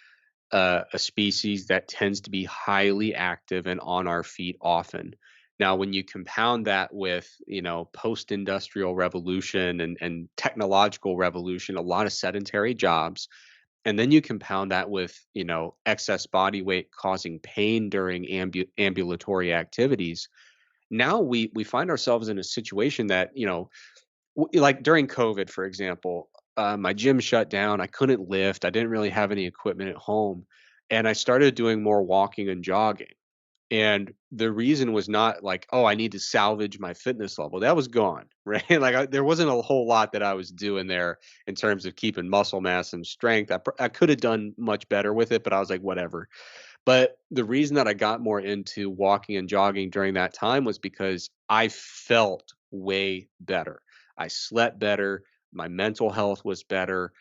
a species that tends to be highly active and on our feet often. Now, when you compound that with, post-industrial revolution and technological revolution, a lot of sedentary jobs, and then you compound that with, excess body weight causing pain during ambulatory activities, now we find ourselves in a situation that, like during COVID, for example, my gym shut down. I couldn't lift. I didn't really have any equipment at home. And I started doing more walking and jogging. And the reason was not like, oh, I need to salvage my fitness level. That was gone, right? Like there wasn't a whole lot that I was doing there in terms of keeping muscle mass and strength. I could have done much better with it, but I was like, whatever. But the reason that I got more into walking and jogging during that time was because I felt way better. I slept better. My mental health was better.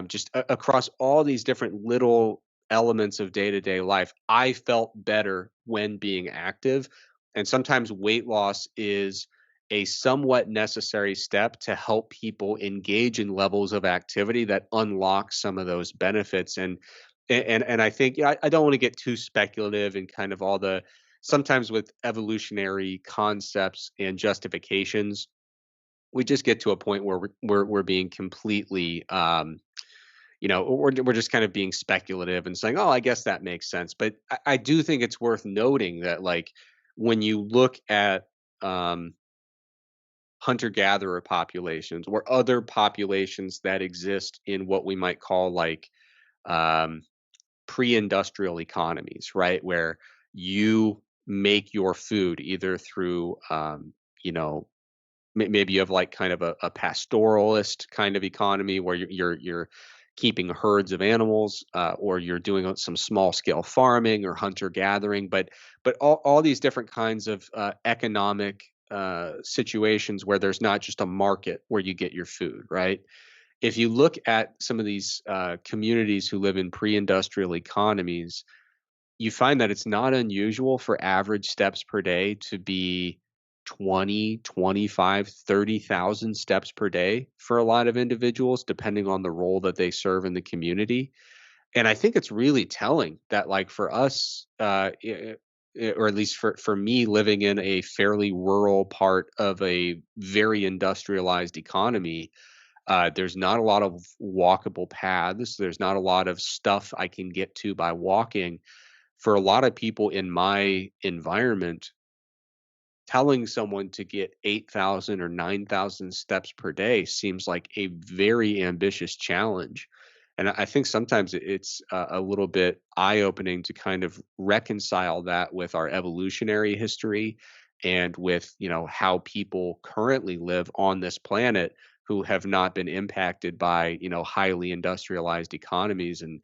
Just across all these different little elements of day to day life, I felt better when being active. And sometimes weight loss is a somewhat necessary step to help people engage in levels of activity that unlock some of those benefits. And I think, yeah, I don't want to get too speculative and kind of all the sometimes with evolutionary concepts and justifications, we just get to a point where we're being completely we're just kind of being speculative and saying, oh, I guess that makes sense. But I do think it's worth noting that, like, when you look at um hunter gatherer populations or other populations that exist in what we might call like um pre-industrial economies, right? Where you make your food either through, you know, maybe you have like kind of a pastoralist kind of economy where you're keeping herds of animals, or you're doing some small scale farming or hunter gathering, but all these different kinds of economic situations where there's not just a market where you get your food, right? If you look at some of these communities who live in pre-industrial economies, you find that it's not unusual for average steps per day to be 20, 25, 30,000 steps per day for a lot of individuals, depending on the role that they serve in the community. And I think it's really telling that, like, for us, or at least for me living in a fairly rural part of a very industrialized economy, there's not a lot of walkable paths. There's not a lot of stuff I can get to by walking. for a lot of people in my environment, telling someone to get 8,000 or 9,000 steps per day seems like a very ambitious challenge. And I think sometimes it's a little bit eye opening to kind of reconcile that with our evolutionary history and with, how people currently live on this planet who have not been impacted by, highly industrialized economies. And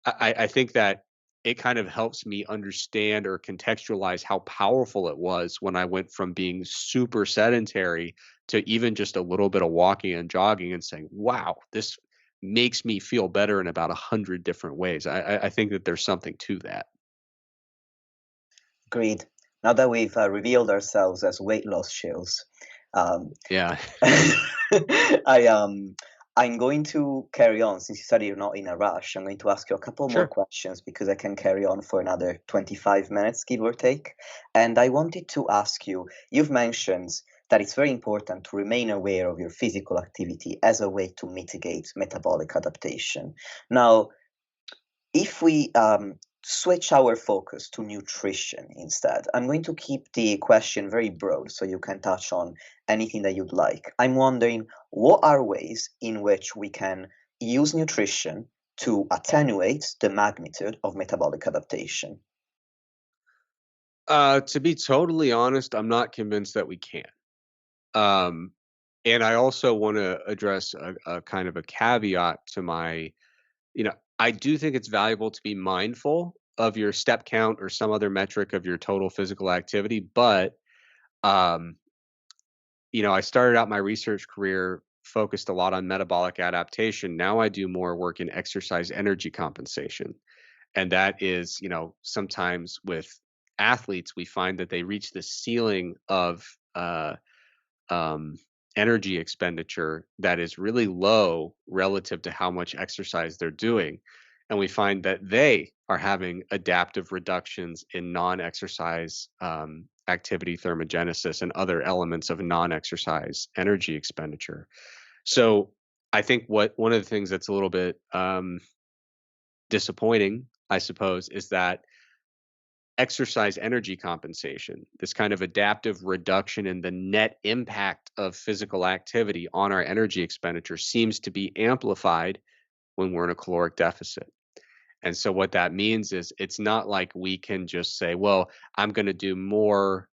I think that it kind of helps me understand or contextualize how powerful it was when I went from being super sedentary to even just a little bit of walking and jogging and saying, wow, this makes me feel better in about 100 different ways. I think that there's something to that. Agreed. Now that we've revealed ourselves as weight loss shills, um, Yeah. I I'm going to carry on since you said you're not in a rush. I'm going to ask you a couple more Sure. questions because I can carry on for another 25 minutes, give or take. And I wanted to ask you, you've mentioned that it's very important to remain aware of your physical activity as a way to mitigate metabolic adaptation. Now, if we switch our focus to nutrition instead, I'm going to keep the question very broad so you can touch on anything that you'd like. I'm wondering what are ways in which we can use nutrition to attenuate the magnitude of metabolic adaptation? To be totally honest, I'm not convinced that we can. Um, and I also want to address a kind of a caveat to my, I do think it's valuable to be mindful of your step count or some other metric of your total physical activity. But, um, I started out my research career focused a lot on metabolic adaptation. Now I do more work in exercise energy compensation. And that is, sometimes with athletes, we find that they reach the ceiling of, um, energy expenditure that is really low relative to how much exercise they're doing. And we find that they are having adaptive reductions in non exercise activity thermogenesis and other elements of non exercise energy expenditure. So I think what one of the things that's a little bit disappointing, I suppose, is that exercise energy compensation, this kind of adaptive reduction in the net impact of physical activity on our energy expenditure seems to be amplified when we're in a caloric deficit. And so what that means is it's not like we can just say, well, I'm going to do more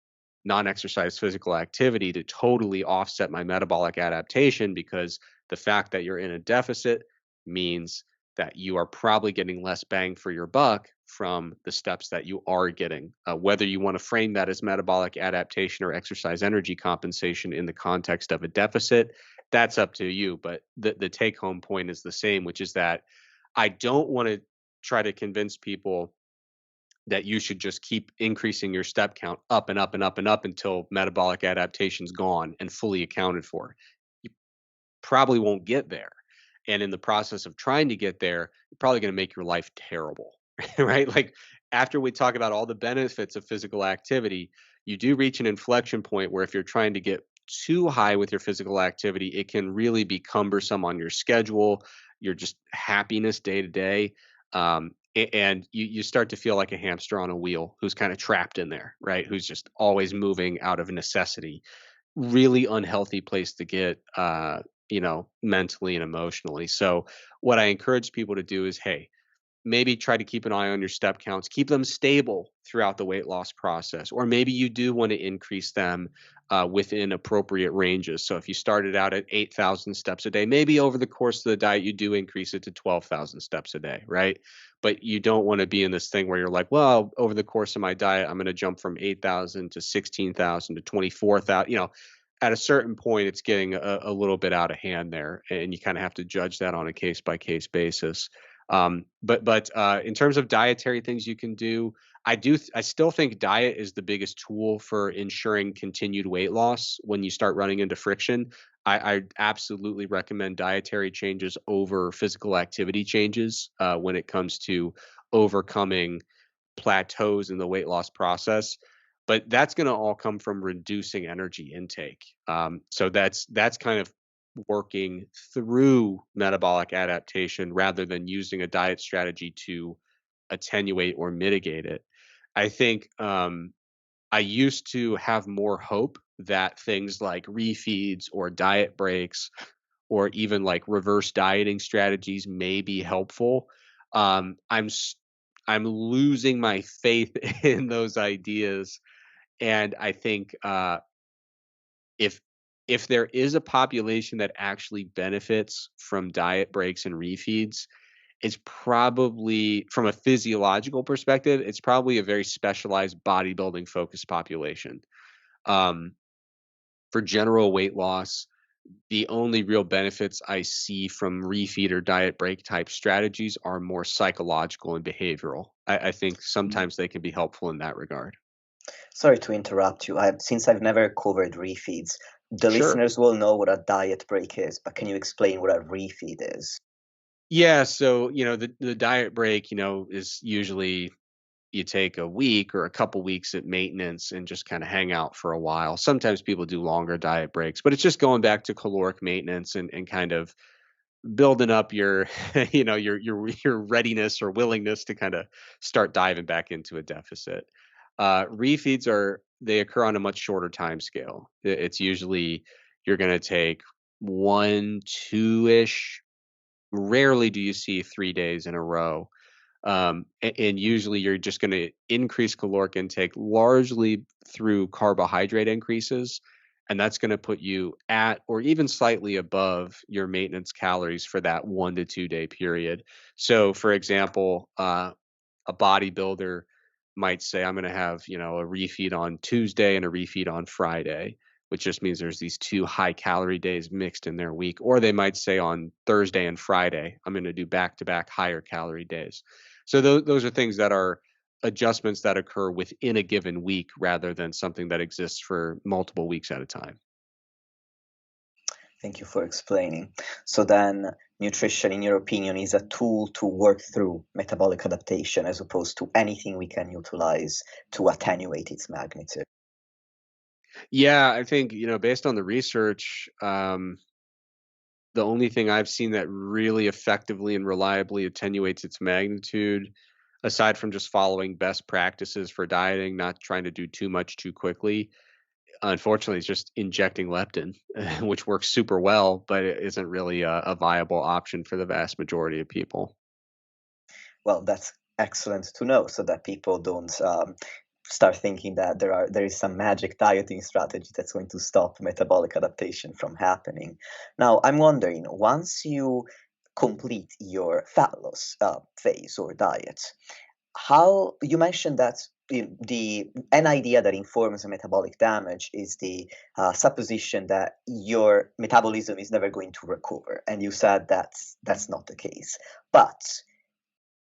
non-exercise physical activity to totally offset my metabolic adaptation, because the fact that you're in a deficit means that you are probably getting less bang for your buck from the steps that you are getting. Whether you want to frame that as metabolic adaptation or exercise energy compensation in the context of a deficit, that's up to you. But the take home point is the same, which is that I don't want to try to convince people that you should just keep increasing your step count up and up and up and up until metabolic adaptation's gone and fully accounted for. You probably won't get there. And in the process of trying to get there, you're probably going to make your life terrible, right? Like, after we talk about all the benefits of physical activity, you do reach an inflection point where if you're trying to get too high with your physical activity, it can really be cumbersome on your schedule, your just happiness day to day. And you start to feel like a hamster on a wheel who's kind of trapped in there, right? Who's just always moving out of necessity. Really unhealthy place to get, mentally and emotionally. So what I encourage people to do is, hey, maybe try to keep an eye on your step counts, keep them stable throughout the weight loss process. Or maybe you do want to increase them within appropriate ranges. So if you started out at 8,000 steps a day, maybe over the course of the diet, you do increase it to 12,000 steps a day, right? But you don't want to be in this thing where you're like, well, over the course of my diet, I'm going to jump from 8,000 to 16,000 to 24,000. At a certain point, it's getting a little bit out of hand there, and you kind of have to judge that on a case by case basis. But in terms of dietary things you can do, I still think diet is the biggest tool for ensuring continued weight loss when you start running into friction. I absolutely recommend dietary changes over physical activity changes when it comes to overcoming plateaus in the weight loss process. But that's going to all come from reducing energy intake. So that's kind of working through metabolic adaptation rather than using a diet strategy to attenuate or mitigate it. I think I used to have more hope that things like refeeds or diet breaks or even like reverse dieting strategies may be helpful. Um, I'm s- I'm losing my faith in those ideas, and I think if if there is a population that actually benefits from diet breaks and refeeds, it's probably from a physiological perspective, it's probably a very specialized bodybuilding focused population. Um, for general weight loss, the only real benefits I see from refeed or diet break type strategies are more psychological and behavioral. I think Mm. sometimes they can be helpful in that regard. Sorry to interrupt you. Since I've never covered refeeds, the Sure. listeners will know what a diet break is, but can you explain what a refeed is? Yeah. So, the diet break, is usually you take a week or a couple weeks at maintenance and just kind of hang out for a while. Sometimes people do longer diet breaks, but it's just going back to caloric maintenance and kind of building up your your readiness or willingness to kind of start diving back into a deficit. Refeeds they occur on a much shorter time scale. It's usually you're going to take 1, 2 ish. Rarely do you see 3 days in a row, and usually you're just going to increase caloric intake largely through carbohydrate increases. And that's going to put you at or even slightly above your maintenance calories for that 1 to 2 day period. So, for example, a bodybuilder might say, I'm going to have, a refeed on Tuesday and a refeed on Friday, which just means there's these two high calorie days mixed in their week. Or they might say on Thursday and Friday, I'm going to do back to back higher calorie days. So those are things that are adjustments that occur within a given week rather than something that exists for multiple weeks at a time. Thank you for explaining. So then, nutrition, in your opinion, is a tool to work through metabolic adaptation as opposed to anything we can utilize to attenuate its magnitude. Yeah, I think, based on the research, the only thing I've seen that really effectively and reliably attenuates its magnitude, aside from just following best practices for dieting, not trying to do too much too quickly, unfortunately, it's just injecting leptin, which works super well, but it isn't really a viable option for the vast majority of people. Well, that's excellent to know so that people don't start thinking that there is some magic dieting strategy that's going to stop metabolic adaptation from happening. Now, I'm wondering, once you complete your fat loss phase or diet, how you mentioned that the an idea that informs the metabolic damage is the supposition that your metabolism is never going to recover, and you said that's not the case. But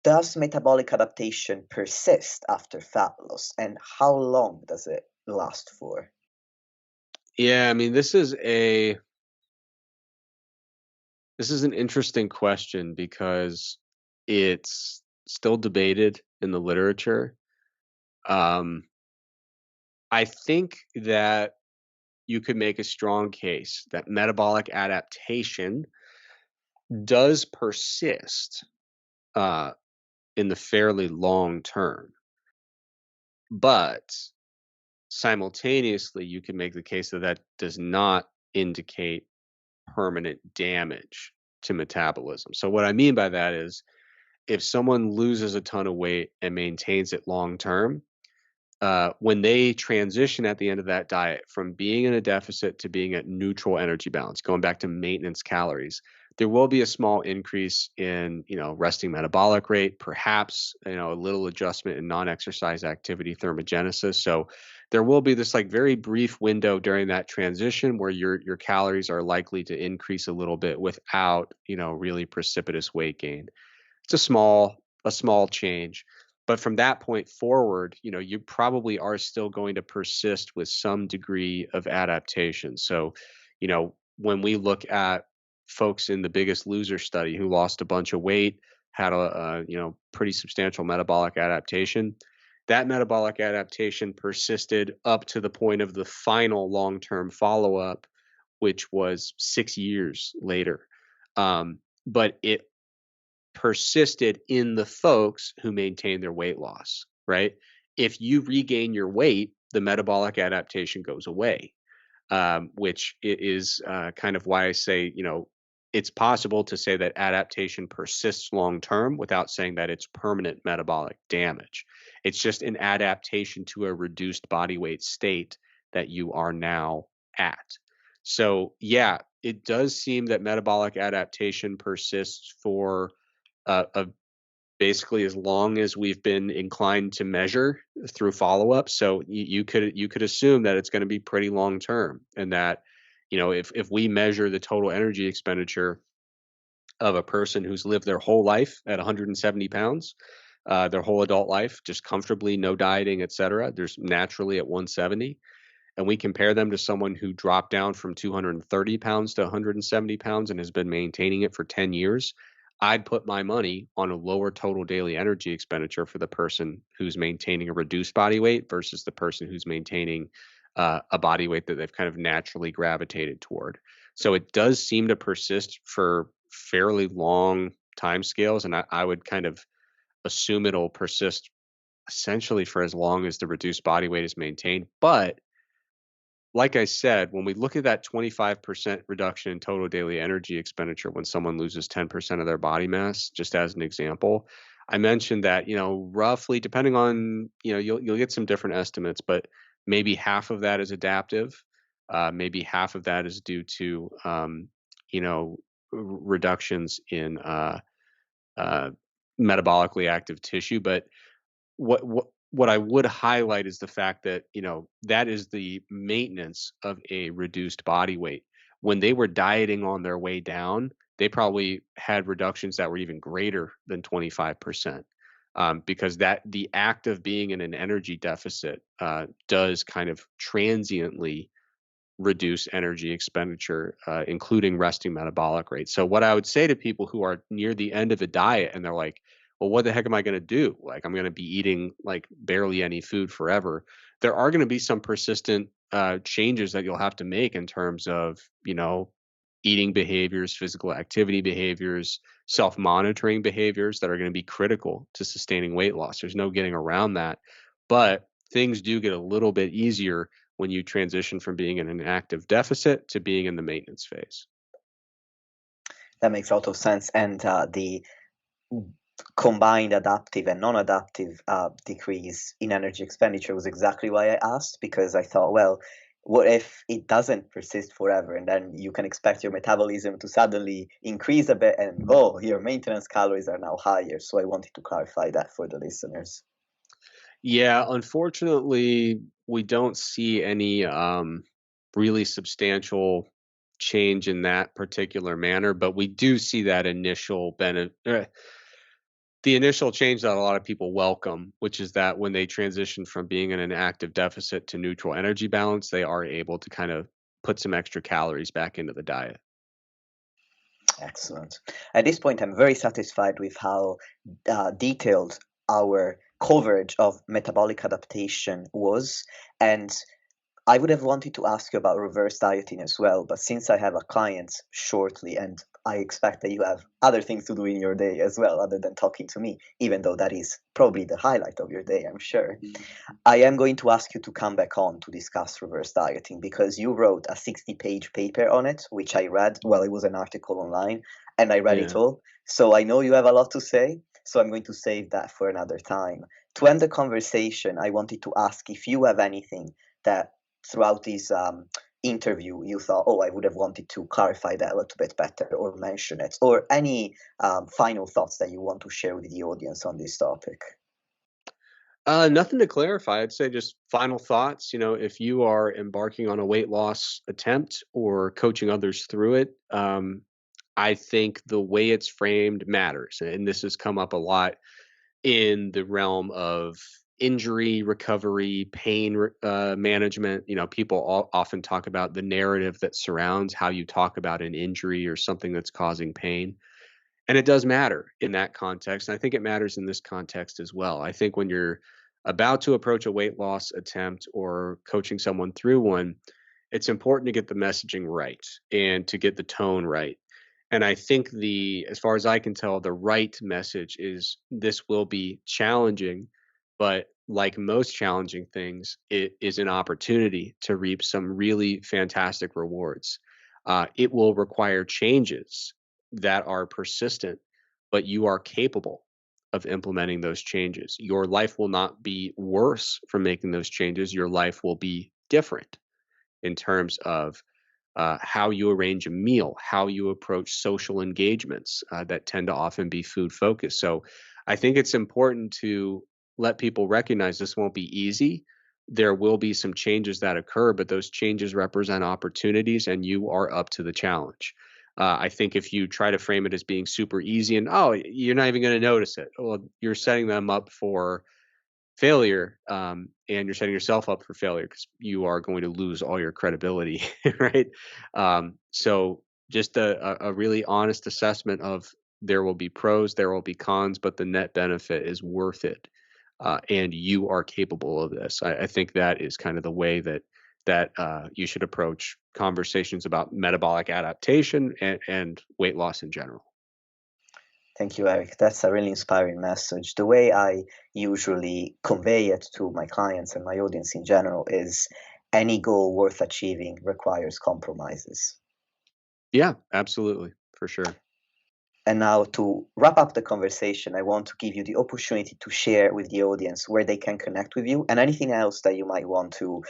does metabolic adaptation persist after fat loss, and how long does it last for? Yeah, I mean, this is an interesting question because it's still debated in the literature. Um, I think that you could make a strong case that metabolic adaptation does persist uh, in the fairly long term, but simultaneously, you can make the case that that does not indicate permanent damage to metabolism. So, what I mean by that is if someone loses a ton of weight and maintains it long term, when they transition at the end of that diet from being in a deficit to being at neutral energy balance, going back to maintenance calories, there will be a small increase in, resting metabolic rate, perhaps, a little adjustment in non-exercise activity thermogenesis. So there will be this like very brief window during that transition where your calories are likely to increase a little bit without, really precipitous weight gain. It's a small change. But from that point forward, you probably are still going to persist with some degree of adaptation. So, when we look at folks in the Biggest Loser study who lost a bunch of weight, had a pretty substantial metabolic adaptation, that metabolic adaptation persisted up to the point of the final long-term follow-up, which was 6 years later. But it persisted in the folks who maintain their weight loss, right? If you regain your weight, the metabolic adaptation goes away, which is kind of why I say, it's possible to say that adaptation persists long term without saying that it's permanent metabolic damage. It's just an adaptation to a reduced body weight state that you are now at. So, yeah, it does seem that metabolic adaptation persists for basically as long as we've been inclined to measure through follow-up. So you could assume that it's going to be pretty long term, and that if we measure the total energy expenditure of a person who's lived their whole life at 170 pounds, their whole adult life, just comfortably, no dieting, etc., there's naturally at 170, and we compare them to someone who dropped down from 230 pounds to 170 pounds and has been maintaining it for 10 years, I'd put my money on a lower total daily energy expenditure for the person who's maintaining a reduced body weight versus the person who's maintaining a body weight that they've kind of naturally gravitated toward. So it does seem to persist for fairly long time scales, and I would kind of assume it'll persist essentially for as long as the reduced body weight is maintained. But like I said, when we look at that 25% reduction in total daily energy expenditure when someone loses 10% of their body mass, just as an example, I mentioned that, roughly, depending on, you'll get some different estimates, but maybe half of that is adaptive. Maybe half of that is due to, reductions in uh, metabolically active tissue. But what I would highlight is the fact that, that is the maintenance of a reduced body weight. When they were dieting on their way down, they probably had reductions that were even greater than 25%. Because that the act of being in an energy deficit does kind of transiently reduce energy expenditure, including resting metabolic rate. So what I would say to people who are near the end of a diet and they're like, well, what the heck am I going to do? Like, I'm going to be eating like barely any food forever. There are going to be some persistent changes that you'll have to make in terms of, eating behaviors, physical activity behaviors, self-monitoring behaviors that are going to be critical to sustaining weight loss. There's no getting around that. But things do get a little bit easier when you transition from being in an active deficit to being in the maintenance phase. That makes a lot of sense. And the combined adaptive and non-adaptive decrease in energy expenditure was exactly why I asked, because I thought, well, what if it doesn't persist forever, and then you can expect your metabolism to suddenly increase a bit and, oh, your maintenance calories are now higher. So I wanted to clarify that for the listeners. Yeah, unfortunately, we don't see any really substantial change in that particular manner, but we do see that initial benefit, the initial change that a lot of people welcome, which is that when they transition from being in an active deficit to neutral energy balance, they are able to kind of put some extra calories back into the diet. Excellent. At this point, I'm very satisfied with how detailed our coverage of metabolic adaptation was. And I would have wanted to ask you about reverse dieting as well, but since I have a client shortly and I expect that you have other things to do in your day as well, other than talking to me, even though that is probably the highlight of your day, I'm sure. I am going to ask you to come back on to discuss reverse dieting because you wrote a 60-page paper on it, which I read. Well, it was an article online and I read it all. So I know you have a lot to say. So I'm going to save that for another time. To end the conversation, I wanted to ask if you have anything that throughout this interview you thought, oh, I would have wanted to clarify that a little bit better or mention it, or any final thoughts that you want to share with the audience on this topic. Nothing to clarify. I'd say just final thoughts. If you are embarking on a weight loss attempt or coaching others through it, I think the way it's framed matters. And this has come up a lot in the realm of injury recovery, pain management. People often talk about the narrative that surrounds how you talk about an injury or something that's causing pain. And it does matter in that context. And I think it matters in this context as well. I think when you're about to approach a weight loss attempt or coaching someone through one, it's important to get the messaging right and to get the tone right. And I think as far as I can tell, the right message is this will be challenging, but like most challenging things, it is an opportunity to reap some really fantastic rewards. It will require changes that are persistent, but you are capable of implementing those changes. Your life will not be worse from making those changes. Your life will be different in terms of how you arrange a meal, how you approach social engagements that tend to often be food focused. So I think it's important to let people recognize this won't be easy. There will be some changes that occur, but those changes represent opportunities and you are up to the challenge. I think if you try to frame it as being super easy and, oh, you're not even going to notice it, well, you're setting them up for failure, and you're setting yourself up for failure because you are going to lose all your credibility, right? So just a really honest assessment of there will be pros, there will be cons, but the net benefit is worth it, and you are capable of this. I think that is kind of the way that you should approach conversations about metabolic adaptation and weight loss in general. Thank you, Eric. That's a really inspiring message. The way I usually convey it to my clients and my audience in general is any goal worth achieving requires compromises. Yeah, absolutely, for sure. And now, to wrap up the conversation, I want to give you the opportunity to share with the audience where they can connect with you and anything else that you might want to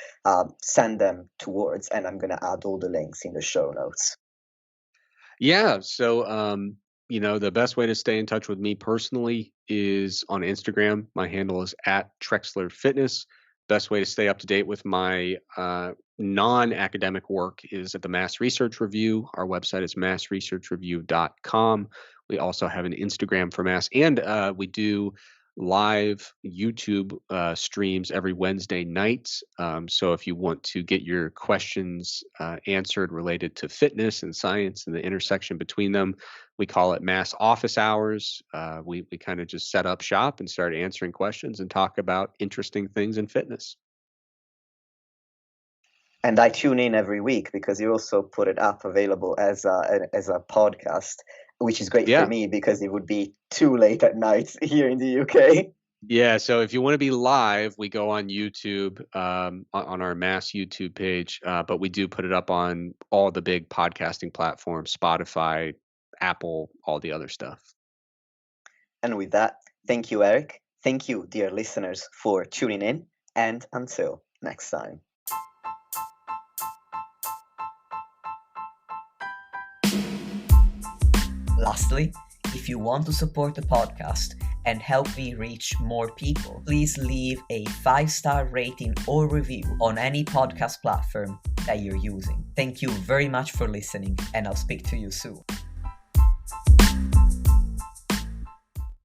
send them towards. And I'm going to add all the links in the show notes. Yeah. So, the best way to stay in touch with me personally is on Instagram. My handle is at Trexler Fitness. Best way to stay up to date with my non-academic work is at the Mass Research Review. Our website is massresearchreview.com. We also have an Instagram for Mass, and we do live YouTube streams every Wednesday night. So if you want to get your questions answered related to fitness and science and the intersection between them, we call it Mass Office Hours. We kind of just set up shop and start answering questions and talk about interesting things in fitness. And I tune in every week because you also put it up available as a podcast, which is great for me because it would be too late at night here in the UK. Yeah, so if you want to be live, we go on YouTube, on our Mass YouTube page, but we do put it up on all the big podcasting platforms, Spotify, Apple, all the other stuff. And with that, thank you, Eric. Thank you, dear listeners, for tuning in, and until next time. Lastly, if you want to support the podcast and help me reach more people, please leave a 5-star rating or review on any podcast platform that you're using. Thank you very much for listening, and I'll speak to you soon.